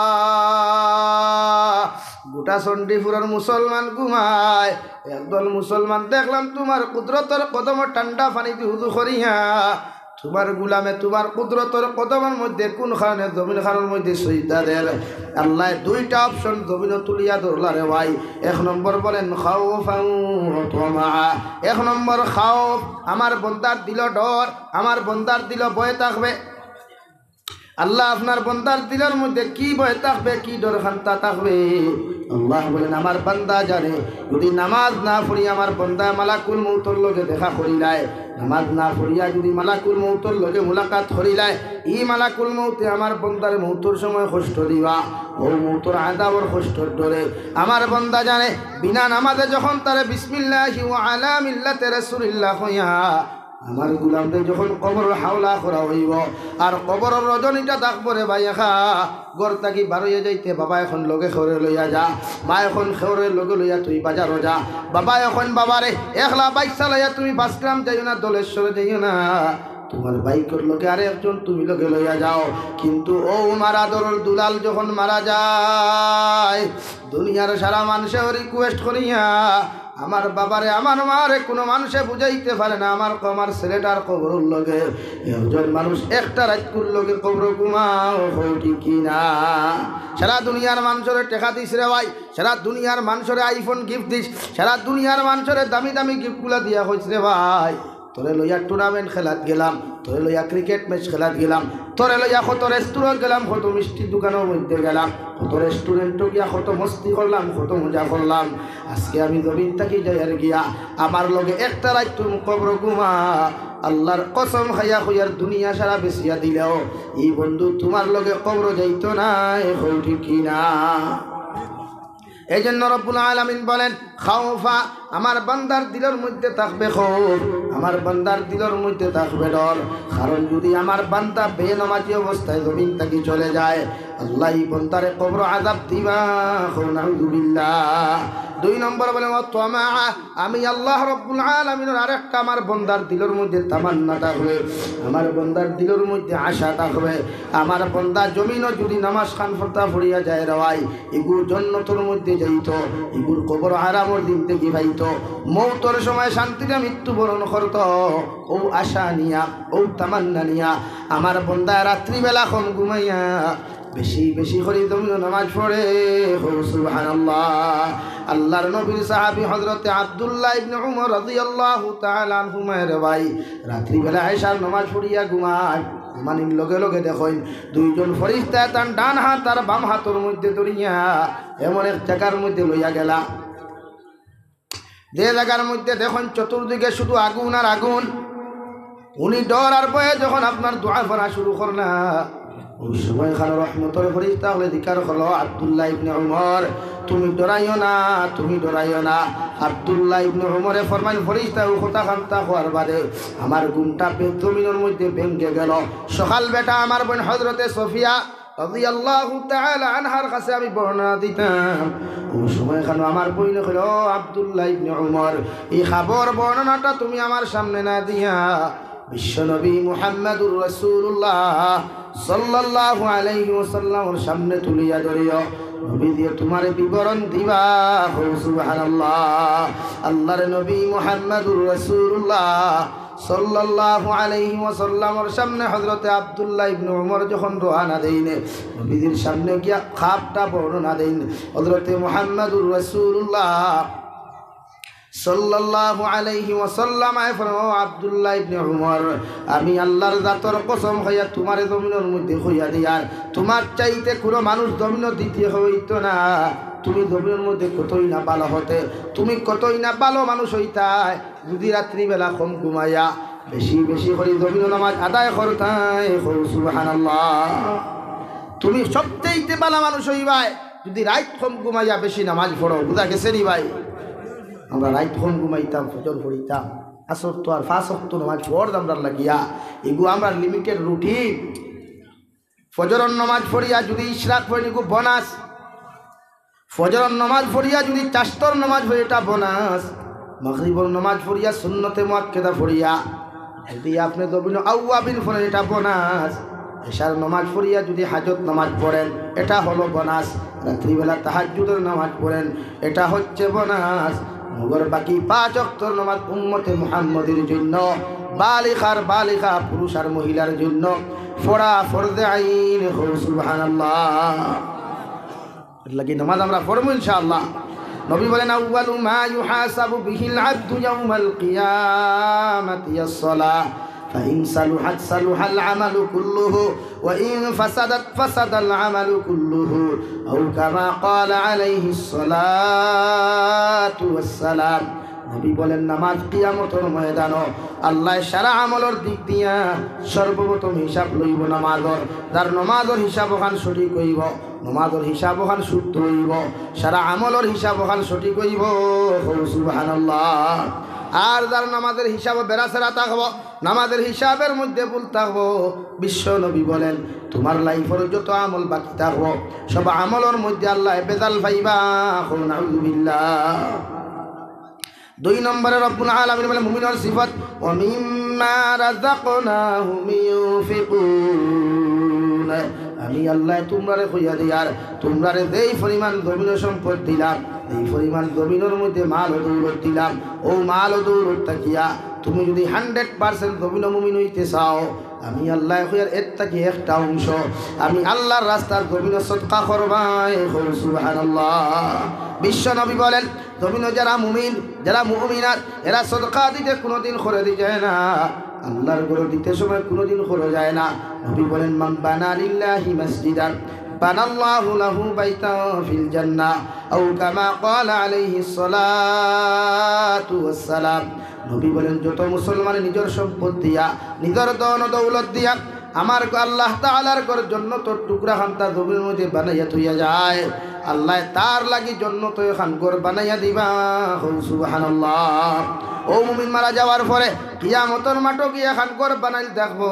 গোটা চণ্ডীপুরের মুসলমান ঘুমায় একদল মুসলমান দেখলাম তোমার কুদরতর কদম ঠান্ডা পানিতে হুজু করিয়া তোমার গুলামে তোমার কুদরতর কদমের মধ্যে কোন খানে জমিন খানের মধ্যে সজদা দেয় আল্লাহ দুইটা অপশন জমিন তুলিয়া ধরলা রে ভাই। এক নম্বর বলেন খাউফান ওয়া তামাআ। এক নম্বর খাউফ আমার বন্দার দিল ডর আমার বন্দার দিল ভয় থাকবে আল্লাহ আপনার বন্দার দিলের মধ্যে কি ভয় থাকবে কি ডর খান্তা থাকবে আল্লাহ বলেন আমার বান্দা জানে যদি নামাজ না পড়ি আমার বন্দা মালাকুল মউতর লগে দেখা করিলায় নামাজ না পড়িয়া যদি মালাকুল মউতর লগে মুলাকাত করিলায় ই মালাকুল মউতে আমার বন্দার মউতর সময় কষ্ট দিবা ও মউতর আযাবর কষ্টর ডরে আমার বন্দা জানে বিনা নামাজে যখন তারে বিসমিল্লাহি ওয়া আলা মিল্লাতি রাসূলিল্লাহ কইয়া আমার গুলামদের যখন কবর হাওলা করা হইব আর কবর রজনীটা থাকবো রে ভাই এখা গড় থাকি বারোইয়া যাইতে বাবা এখন লগে খেউরে লইয়া যা মা এখন খেউরে লগে লইয়া তুই বাজারও যা বাবা এখন বাবারে একলা বাইক চালাইয়া তুমি 5 গ্রাম যাইও না দলেশ্বরে যাইও না তোমার বাইকের লোকে আরে একজন তুমি লোকে লইয়া যাও কিন্তু ও আমার আদরের দুলাল যখন মারা যায় দুনিয়ার সারা মানুষে রিকোয়েস্ট করিয়া আমার বাবারে আমার মারে কোনো মানুষে বুঝাইতে পারে না আমার ছেলেটার কবরের লগে একজন মানুষ একটা রাতকুর লগে কবর ঘুমাও ঠিক না সারা দুনিয়ার মানুষের টেকা দিস রে ভাই সারা দুনিয়ার মানুষের আইফোন গিফট দিস সারা দুনিয়ার মানুষের দামি দামি গিফটগুলা দিয়া হয়েছে রে ভাই তোরে লইয়া টুর্নামেন্ট খেলাত গেলাম তোরে লইয়া ক্রিকেট ম্যাচ খেলাত গেলাম তোরে লইয়া কত রেস্টুরেন্ট গেলাম কত মিষ্টির দোকানের মধ্যে গেলাম কত রেস্টুরেন্টও গিয়া কত মস্তি করলাম কত মজা করলাম আজকে আমি জমিন থাকি যাইয়ার গিয়া আমার লগে একটা রাত তুমি কবর ঘুমা আল্লাহর কসম খাইয়া খুইয়ার দুনিয়া সারা বেসিয়া দিলেও এই বন্ধু তোমার লগে কবর যাইতো না এখন ঠিক না এই জন্য রব্বুল আলামিন বলেন খাউফা আমার বান্দার দিলের মধ্যে থাকবে খৌফ আমার বান্দার দিলের মধ্যে থাকবে ডর কারণ যদি আমার বান্দা বেনামাজি অবস্থায় জমিন থেকে চলে যায় আল্লাহ এই বান্দারে কবর আযাব দিবা নাউযুবিল্লাহ 2 নম্বর বলে ওয়াতমা আমি আল্লাহ রব্বুল আলামিনের আরেকটা আমার বান্দার দিলের মধ্যে তামান্না থাকবে আমার বান্দার দিলের মধ্যে আশা থাকবে আমার বান্দা জমিনও যদি নামাজ খান ফরতা পড়িয়া যায় রাই এগুর জান্নাতের মধ্যে যাইতো এগুর কবর আরামের দিন থেকে পাইতো মৌতের সময় শান্তিতে মৃত্যুবরণ করত ও আশা নিয়া ও তামান্না নিয়া আমার বান্দা রাত্রিবেলা কম ঘুমাইয়া বেশি বেশি করে জমিন নামাজ পড়ে সুবহানাল্লাহ আল্লাহর নবীর সাহাবী হযরত আব্দুল্লাহ ইবনে উমর রাদিয়াল্লাহু তাআলা আনহুমা রে ভাই রাত্রিবেলা আয়েশার নামাজ পড়িয়া ঘুমায় মানির লগে লগে দেখেন 2 জন ফেরেশতা তার ডান হাত আর বাম হাতের মধ্যে ধরিয়া এমন এক জায়গার মধ্যে লইয়া গেলা যে জায়গার মধ্যে দেখুন চতুর্দিকে শুধু আগুন আর আগুন উনি ডর আর ভয়ে যখন আপনার দোয়া করা শুরু করলা ওই সময় খান রহমতের ফেরেশতা হলে জিকার করলো আব্দুল্লাহ ইবনে উমর তুমি ডরাইও না আব্দুল্লাহ ইবনে উমরে ফরমান ফেরেশতা ও কথা খান্তা হওয়ার বাদে আমার ঘুমটা জমিনের মধ্যে ভেঙে গেল সকাল বেটা আমার বোন হযরতে সফিয়া রাদিয়াল্লাহু তাআলা আনহার কাছে আমি বর্ণনা দিতাম ওই সময় খান আমার বোন কইল আব্দুল্লাহ ইবনে উমর এই খবর বর্ণনাটা তুমি আমার সামনে না দিয়া বিশ্বনবী মুহাম্মদুর রাসূলুল্লাহ সাল্লাল্লাহু আলাইহি ওয়াসাল্লামের সামনে তুলিয়া ধরিও নবী দিয়ে তোমার বিবরণ দিবা সুবহানাল্লাহ আল্লাহর নবী মুহাম্মদুর রাসূলুল্লাহ সাল্লাল্লাহু আলাইহি ওয়াসাল্লামের সামনে হযরতে আব্দুল্লাহ ইবনে উমর যখন রওনা দেইনে নবীর সামনে গিয়া খাপটা বর্ণনা দেন হযরতে মুহাম্মদুর রাসূলুল্লাহ সাল্লাল্লাহু আলাইহি ওয়াসাল্লাম ফরমাও আব্দুল্লাহ ইবনে উমর আমি আল্লাহর জাতের কসম খাইয়া তোমার জমিনের মধ্যে হইয়া দিয়ার তোমার চাইতে কোনো মানুষ জমিন দ্বিতীয় হইতো না তুমি জমিনের মধ্যে কতই না ভালো হতে তুমি কতই না ভালো মানুষ হইতাই যদি রাত্রিবেলা কম ঘুমাইয়া বেশি বেশি করে জমিন নামাজ আদায় করতাই সুবহানাল্লাহ তুমি সবচেয়ে ভালো মানুষ হইবাই যদি রাত কম ঘুমাইয়া বেশি নামাজ পড়ো বুঝা গেছে নি ভাই আমরা রাত কম ঘুমাইতাম ফজর পড়িতাম আসর তো আর 5 ওয়াক্ত নামাজ পড়তাম আমরা লাগিয়া এগুলো আমরা লিমিটেড রুটিন ফজরের নামাজ পড়িয়া যদি ইশরাক পড়ি গো বোনাস ফজরের নামাজ পড়িয়া যদি চাস্তর নামাজ পড়ি এটা বোনাস মাগরিবের নামাজ পড়িয়া সুন্নতে মুআক্কাদা পড়িয়া যদি আপনি দবিন আওয়াবিন পড়েন এটা বোনাস এশার নামাজ পড়িয়া যদি হাজত নামাজ পড়েন এটা হলো বোনাস রাত্রিবেলা তাহাজ্জুদের নামাজ পড়েন এটা হচ্ছে বোনাস মগর বাকি 5 ওয়াক্তের নামাজ উম্মতে মুহাম্মাদের জন্য বালিগা পুরুষ আর মহিলার জন্য পড়া ফরজে আইন সুবহানাল্লাহ লাগি নামাজ আমরা পড়ব ইনশাআল্লাহ নবী বলেন আউয়ালু মা ইউহাসাবু বিহিল আবদু ইয়াউমাল কিয়ামাতি as-সালাহ فإن صلحت صلح العمل كله وإن فسدت فسد العمل كله أو كما قال عليه الصلاة والسلام নবী বলেন নামাজ কিয়ামতের ময়দানে আল্লাহ সারা আমলের দিক দিয়া সর্বপ্রথম হিসাব লইব নামাজের যার নামাজের হিসাব ওখান সঠিক হইব নামাজের হিসাব ওখান শুদ্ধ হইব সারা আমলের হিসাব ওখান সঠিক হইব সুবহানাল্লাহ আর যার নামাজের হিসাব বেড়াছেরা থাকব নামাজের হিসাবের মধ্যে ভুল থাকবো। বিশ্ব নবী বলেন তোমার লাইফের যত আমল বাকি থাকবো সব আমলের মধ্যে আল্লাহ বেজাল পাইবা। নাউযুবিল্লাহ। 2 নম্বরে রব্বুল আলামিন বলেন মুমিনের সিফাত ওয়া মিম্মা রাযাকনাহুম ইউনফিকুন। আমি আল্লাহ তোমরারে কইয়া দিয়ার তোমরারে যেই পরিমাণ জমিন সম্পদ দিলাম এই পরিমাণ জমিনের মধ্যে মাল ও দৌলত দিলাম। ও মাল ও দৌলত থাকিয়া তুমি যদি 100% জমিন মুমিন হইতে চাও আমি আল্লাহ কইয়ার এর থেকে একটা অংশ আমি আল্লাহর রাস্তার জমিন সদকা করবাই। সুবহানাল্লাহ। বিশ্ব নবী বলেন জমিন যারা মুমিন যারা মুমিনাত এরা সদকা দিতে কোনোদিন খরচ যায় না, আল্লাহর ঘরে দিতে সময় কোনোদিন খরচ যায় না। নবী বলেন মান বানা লিল্লাহি মাসজিদান বানাল্লাহু লাহু বাইতান ফিল জান্নাহ আও কামা ক্বালা আলাইহিস সালাতু ওয়াস সালাম। নবী বলেন যত মুসলমান নিজের সম্পদ দিয়া নিজের ধন দৌলত দিয়া আমার আল্লাহ তাআলার ঘর জান্নাতের টুকরা খান্তা জমির মধ্যে বানাইয়া থইয়া যায় আল্লাহ তার লাগি জান্নাত খান ঘর বানাইয়া দিবা। সুবহানাল্লাহ। ও মুমিন মারা যাওয়ার পরে কিয়ামতের মাঠে গিয়া খান ঘর বানাইল দেখবো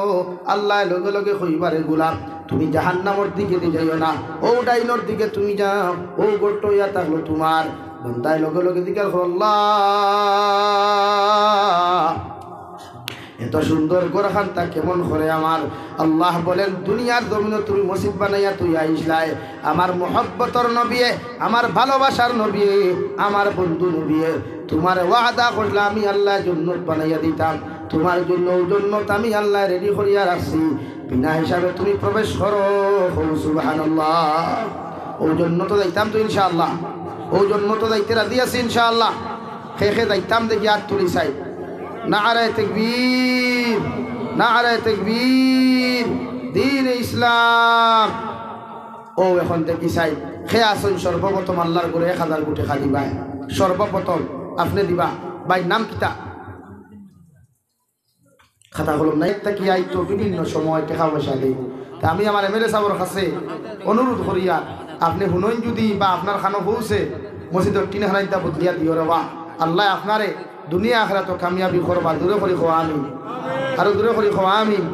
আল্লাহ লগে লগে কইবারে গোলাম তুমি জাহান্নামের দিকে যাইও না, ও ডাইনোর দিকে তুমি যাও, ও ঘরটা ইয়া থাকলো তোমার। বন্দায় লগে লগে দিকে আল্লাহ এত সুন্দর গোরখানটা কেমন করে আমার। আল্লাহ বলেন দুনিয়ার জমিন তুমি মসজিদ বানাইয়া তুই আইসলাই আমার মোহব্বতর নবী আমার ভালোবাসার নবী আমার বন্ধু নবী তোমার ওয়াদা করলে আমি আল্লাহ জান্নাত বানাইয়া দিতাম তোমার জন্য। ও জান্নাত আমি আল্লাহ রেডি করিয়া রাখছি বিনা হিসাবে তুমি প্রবেশ করো। সুবহানাল্লাহ। ও জান্নাত যাইতাম তো ইনশাআল্লাহ, ও জান্নাত যাইতে রাজি আছি ইনশাআল্লাহ। খেয়ে যাইতাম দেখি আর তুলি চাই নারায়ে তাকবীর নারায়ে তাকবীর দ্বীন ইসলাম। ও এখন দেখি চাই খেয়ে আসুন সর্বপ্রথম আল্লাহর করে 1000 কোটি খালি ভাই সর্বপ্রথম আপনি দিবা ভাই নাম কিতা খাতা হলো নাই কি আইতো বিভিন্ন সময় টাকা পয়সা দিই। তা আমি আমার এমএলএ সাহেবের কাছে অনুরোধ করিয়া আপনি হুনইন যদি বা আপনার খানো পৌঁছে মসজিদের 3 বদলিয়া দিও রে বা আল্লাহ আপনারে দুনিয়া আখিরাত কামিয়াবি করবা। দূরে করি খোয়া আমিন, আরো দূরে করি খোয়া আমিন।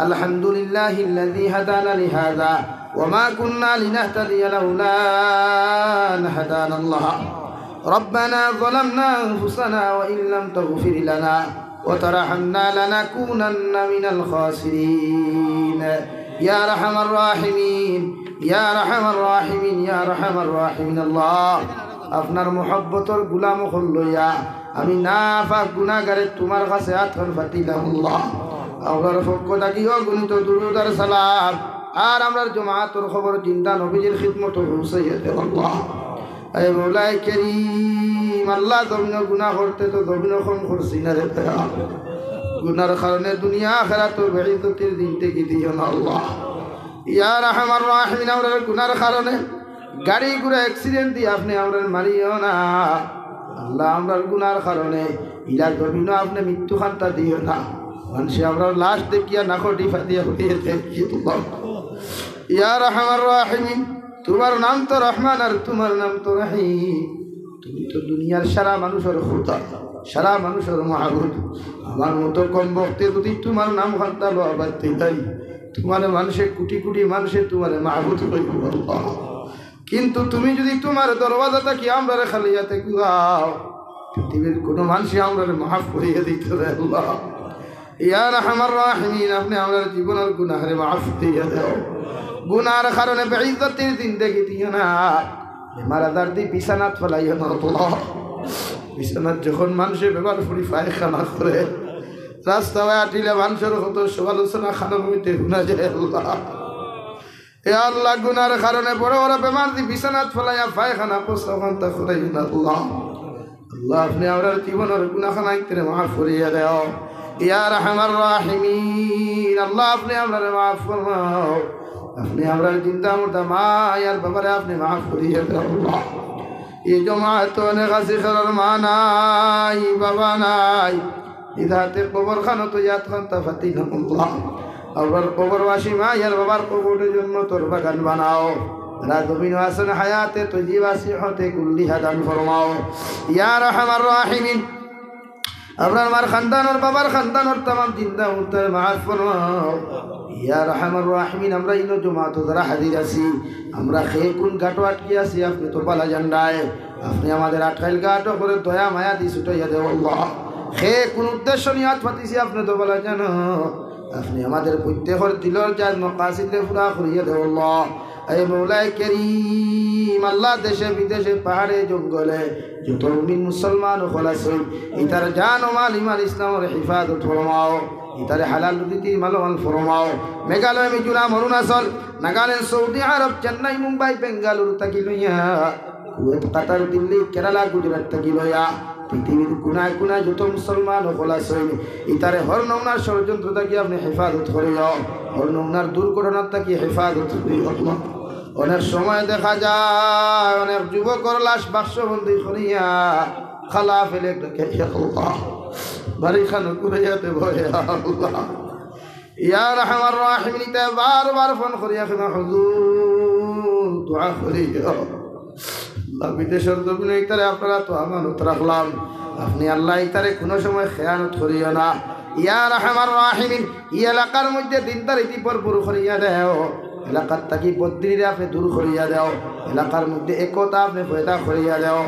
আলহামদুলিল্লাহিল্লাযী হাদানা লিহাযা ওয়া মা কুন্না লিনাহতাদিয়া লাউলা আন হাদানাল্লাহ। ربنا ظلمنا أنفسنا وإن لم تغفر لنا وترحمنا لنكونن من الخاسرين يا أرحم الراحمين يا أرحم الراحمين يا أرحم الراحمين الله আপনার মোহব্বতর গুলাম হইয়া আমি নাফাক গুনাহগারে তোমার কাছে আতন ফাতিলাম আল্লাহ। আল্লাহর পক্ষ থেকে অগণিত দুরূদ আর সালাম আর আমরার জামাতের খবর জিন্দা নবীজির খিদমত পৌঁছাইয়া দেও আল্লাহ। আয় মওলাই করিম আল্লাহ জমিন গুনাহ করতে তো জমিন কম করছি না রে গুনার কারণে দুনিয়া আখিরাত বেইজ্জতির দিন থেকে দিও না আল্লাহ। ইয়া রাহমার রাহিমিন আমরার গুনার কারণে গাড়ি ঘোড়া অ্যাক্সিডেন্ট দিয়ে আপনি আমরা মারিও না আল্লাহ। আমরার গুনার কারণে ইলা জমিন আপনি মৃত্যু খান্তা দিও না। মানুষে আমরা লাশ দেখিয়া নাকটি ফাটিয়া হইয়ে দেখি ইয়া রাহমার রাহিমিন তোমার নাম তো রহমান আর তোমার নাম তো রহিম। তুমি তো দুনিয়ার সারা মানুষের খোদা সারা মানুষের মাহবুদ। আমার মতো কম বক্তে যদি তোমার নাম খান্তা লো আবার তাই তোমার মানুষে কোটি কোটি মানুষে তোমার মাহবুদ হইব আল্লাহ। কিন্তু তুমি যদি তোমার দরওয়াজাটা কি আমরা খালিয়াতে গাও পৃথিবীর কোনো মানুষই আমরা মাফ করিয়ে দিতে রে আল্লাহ। ইয়া রাহমার রাহিমিন আপনি আমার জীবনের গুনাহরে মাফ দিয়ে দাও। গুনার কারণে বেইজ্জতির জিন্দেগি দিও না। বেমার আজার দিয়ে বিছানাত ফেলাইও না আল্লাহ। বিছানাত যখন মানুষের ব্যবহার করি পায়খানা করে রাস্তায় আটিলে মানুষের কত সমালোচনা খানার মধ্যে শোনা যায় আল্লাহ। এ আল্লাহ গুনার কারণে বড় বড় বেমার দিয়ে বিছানাত ফেলাইয়া পায়খানা প্রস্তাবটা করাই না আল্লাহ। আল্লাহ আপনি আমার জীবনের গুনাহখানা ইতরে মাফ করিয়ে দাও ইয়া রাহমার রাহিমিন। আল্লাহ আপনি আমরা মাফ ফরমাও। আপনি আমরা চিন্তা মুর্দা মা আর বাবারে আপনি মাফ করিয়ে দাও আল্লাহ। এই জমাত অনেক আছে করার মা নাই বাবা নাই ইদাতে কবর খানো তো ইয়াত খান্তা ফাতিনা আল্লাহ। আবার কবরবাসী মা আর বাবার কবরের জন্য তোর বাগান বানাও। রাজবিন হাসান হায়াতে তজিবা সিহতে কুল্লি হাদান ফরমাও ইয়া রাহমার রাহিমিন। আপনার মার খানদানোর বাবার খানদানোর তামাম জিন্দা মুর্দার মাফ ফরমাও ইয়া রাহমার রাহিমিন। আমরা ইনো জমাত যারা হাজির আছি, আমরা খেয়ে কোন ঘাটো আটকে আছি, আপনি তো পালা জান্ডায়, আপনি আমাদের আটকাইল ঘাটো করে দয়া মায়া দি ছুটাইয়া দেও আল্লাহ। খেয়ে কোন উদ্দেশ্য নিয়ে হাত পাতিছি, আপনি তো পালা জানো, আপনি আমাদের প্রত্যেকের দিলর চাঁদ মকাসিদে পুরা করিয়া দেও আল্লাহ। এই মৌলাই করিম আল্লাহ, দেশে বিদেশে পাহাড়ে জঙ্গলে যত মুমিন মুসলমান হল আছেন, ইতার জান ও মাল ইমান ইসলামের হিফাজত ফরমাও, ইতারে হালাল রুজিতে মালমাল ফরমাও। মেঘালয়, মিজোরাম, অরুণাচল, নাগাল্যান্ড, সৌদি আরব, চেন্নাই, মুম্বাই, বেঙ্গালুরু থাকি লইয়া, কুয়েত, কাতার, দিল্লি, কেরালা, গুজরাট থাকি লইয়া পৃথিবীর কোনায় কোনায় যত মুসলমান হল আছেন, ইতারে হর নমুনার ষড়যন্ত্র থাকি আপনি হেফাজত করিও, হর নমুনার দুর্ঘটনার থাকি হেফাজত করিও। অনেক সময় দেখা যায় অনেক যুবকর লাশ বাক্সবন্দি করিয়া খালা ফেলে বাড়ি খানো কুড়াইয়াতে ভরে আল্লাহ। ইয়া রাহমার রাহিমিন, ইতা বারবার ফোন করিয়া কেন হুজুর দোয়া করিও। বিদেশের জমিনে ইতারে আপনারা তো আমানত রাখলাম, আপনি আল্লাহ ইতারে কোনো সময় খেয়ানত করিও না। ইয়া রাহমার রাহিমিন, ই এলাকার মধ্যে দিনদার ইতি ভরপুর করিয়া দেও, এলাকার থাকি বদ্রিরে আপনি দূর করিয়া দেও, এলাকার মধ্যে একতা আপনি পয়দা করিয়া দেও।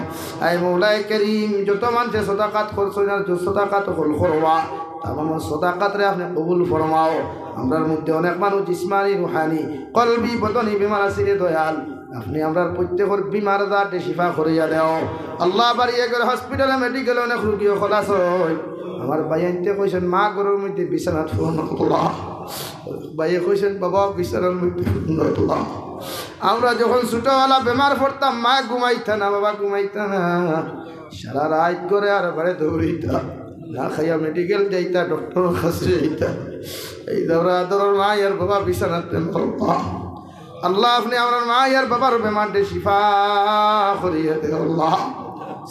আই মৌলাই করিম, যত মানুষে সদাকাত করছো না, সদাকাত হল করবা, আমার সদাকাতরে আপনি কবুল ফরমাও। আমরার মধ্যে অনেক মানুষ জিসমানি রুহানি কলবি বদনি বিমার আসিরে দয়াল, আপনি আমরা প্রত্যেকের বিমার দাঁড়ে শিফা করিয়া দেও আল্লাহ। বাড়িয়ে করে হসপিটালে মেডিকেলে অনেক রুগীও খোলাস হয়। আমার ভাইয়ানতে কইছেন মা ঘরের মধ্যে বিছানাত ফুরনাতুল্লাহ, ভাইয়ে কইছেন বাবা বিছানার মধ্যে ফুরনাতুল্লাহ। আমরা যখন ছোটবেলা বেমার পড়তাম, মা ঘুমাইতা না, বাবা ঘুমাইতা না, সারা রাত করে আর ঘরে দৌড়িতা, না খাইয়া মেডিকেল যাইতা, ডক্টর কাছে যাইতা। এই দৌড়া দৌড় মা আর বাবা বিছানাতে আল্লাহ, আপনি আমার মা আর বাবার বেমারটে শিফা করিয়া দে আল্লাহ,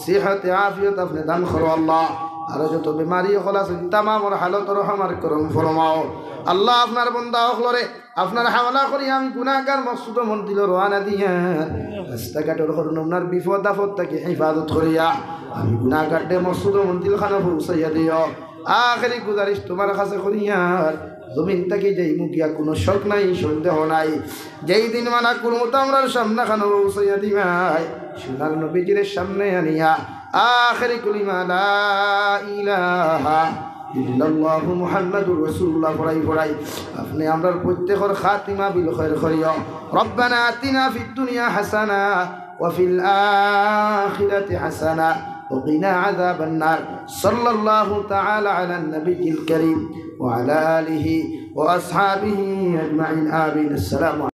সেহাতে আফিয়ত আপনি দান করো আল্লাহ। আর যত বেমারি হল আছে তামামর হালত রহমার করম ফরমাও আল্লাহ। আপনার বন্দা হলরে আপনার হামলা করি আমি গুনাহগার মকসুদ মন্দির রওনা দিয়া রাস্তাঘাটের হরনার বিপদ আপদ থেকে হেফাজত করিয়া আমি গুনাহগারটে মকসুদ মন্দির খানা পৌঁছাইয়া দিও। আখেরি গুজারিশ তোমার কাছে করিয়ার জমিন থেকে যেই মুখিয়া কোনো শখ নাই, সন্দেহ নাই, যেই দিন মানা কোনো মতো আমরার সামনে খানো পৌঁছাইয়া দিবাই, সোনার নবীজির সামনে আনিয়া আখেরি কলিমা লা ইলাহা ইল্লাল্লাহু মুহাম্মাদুর রাসূলুল্লাহ পড়াই পড়াই আপনি আমরার প্রত্যেকের খাতিমা বিল খায়র করিও। রব্বানা আতিনা ফিদ দুনিয়া হাসানা ওয়া ফিল আখিরাতি হাসানা ওয়া কিনা আযাবান নার। সাল্লাল্লাহু তাআলা আলান নবিয়্যিল কারীম ওয়া আলা আলিহি ওয়া আসহাবিহি আজমাইন। আমিন। আসসালামু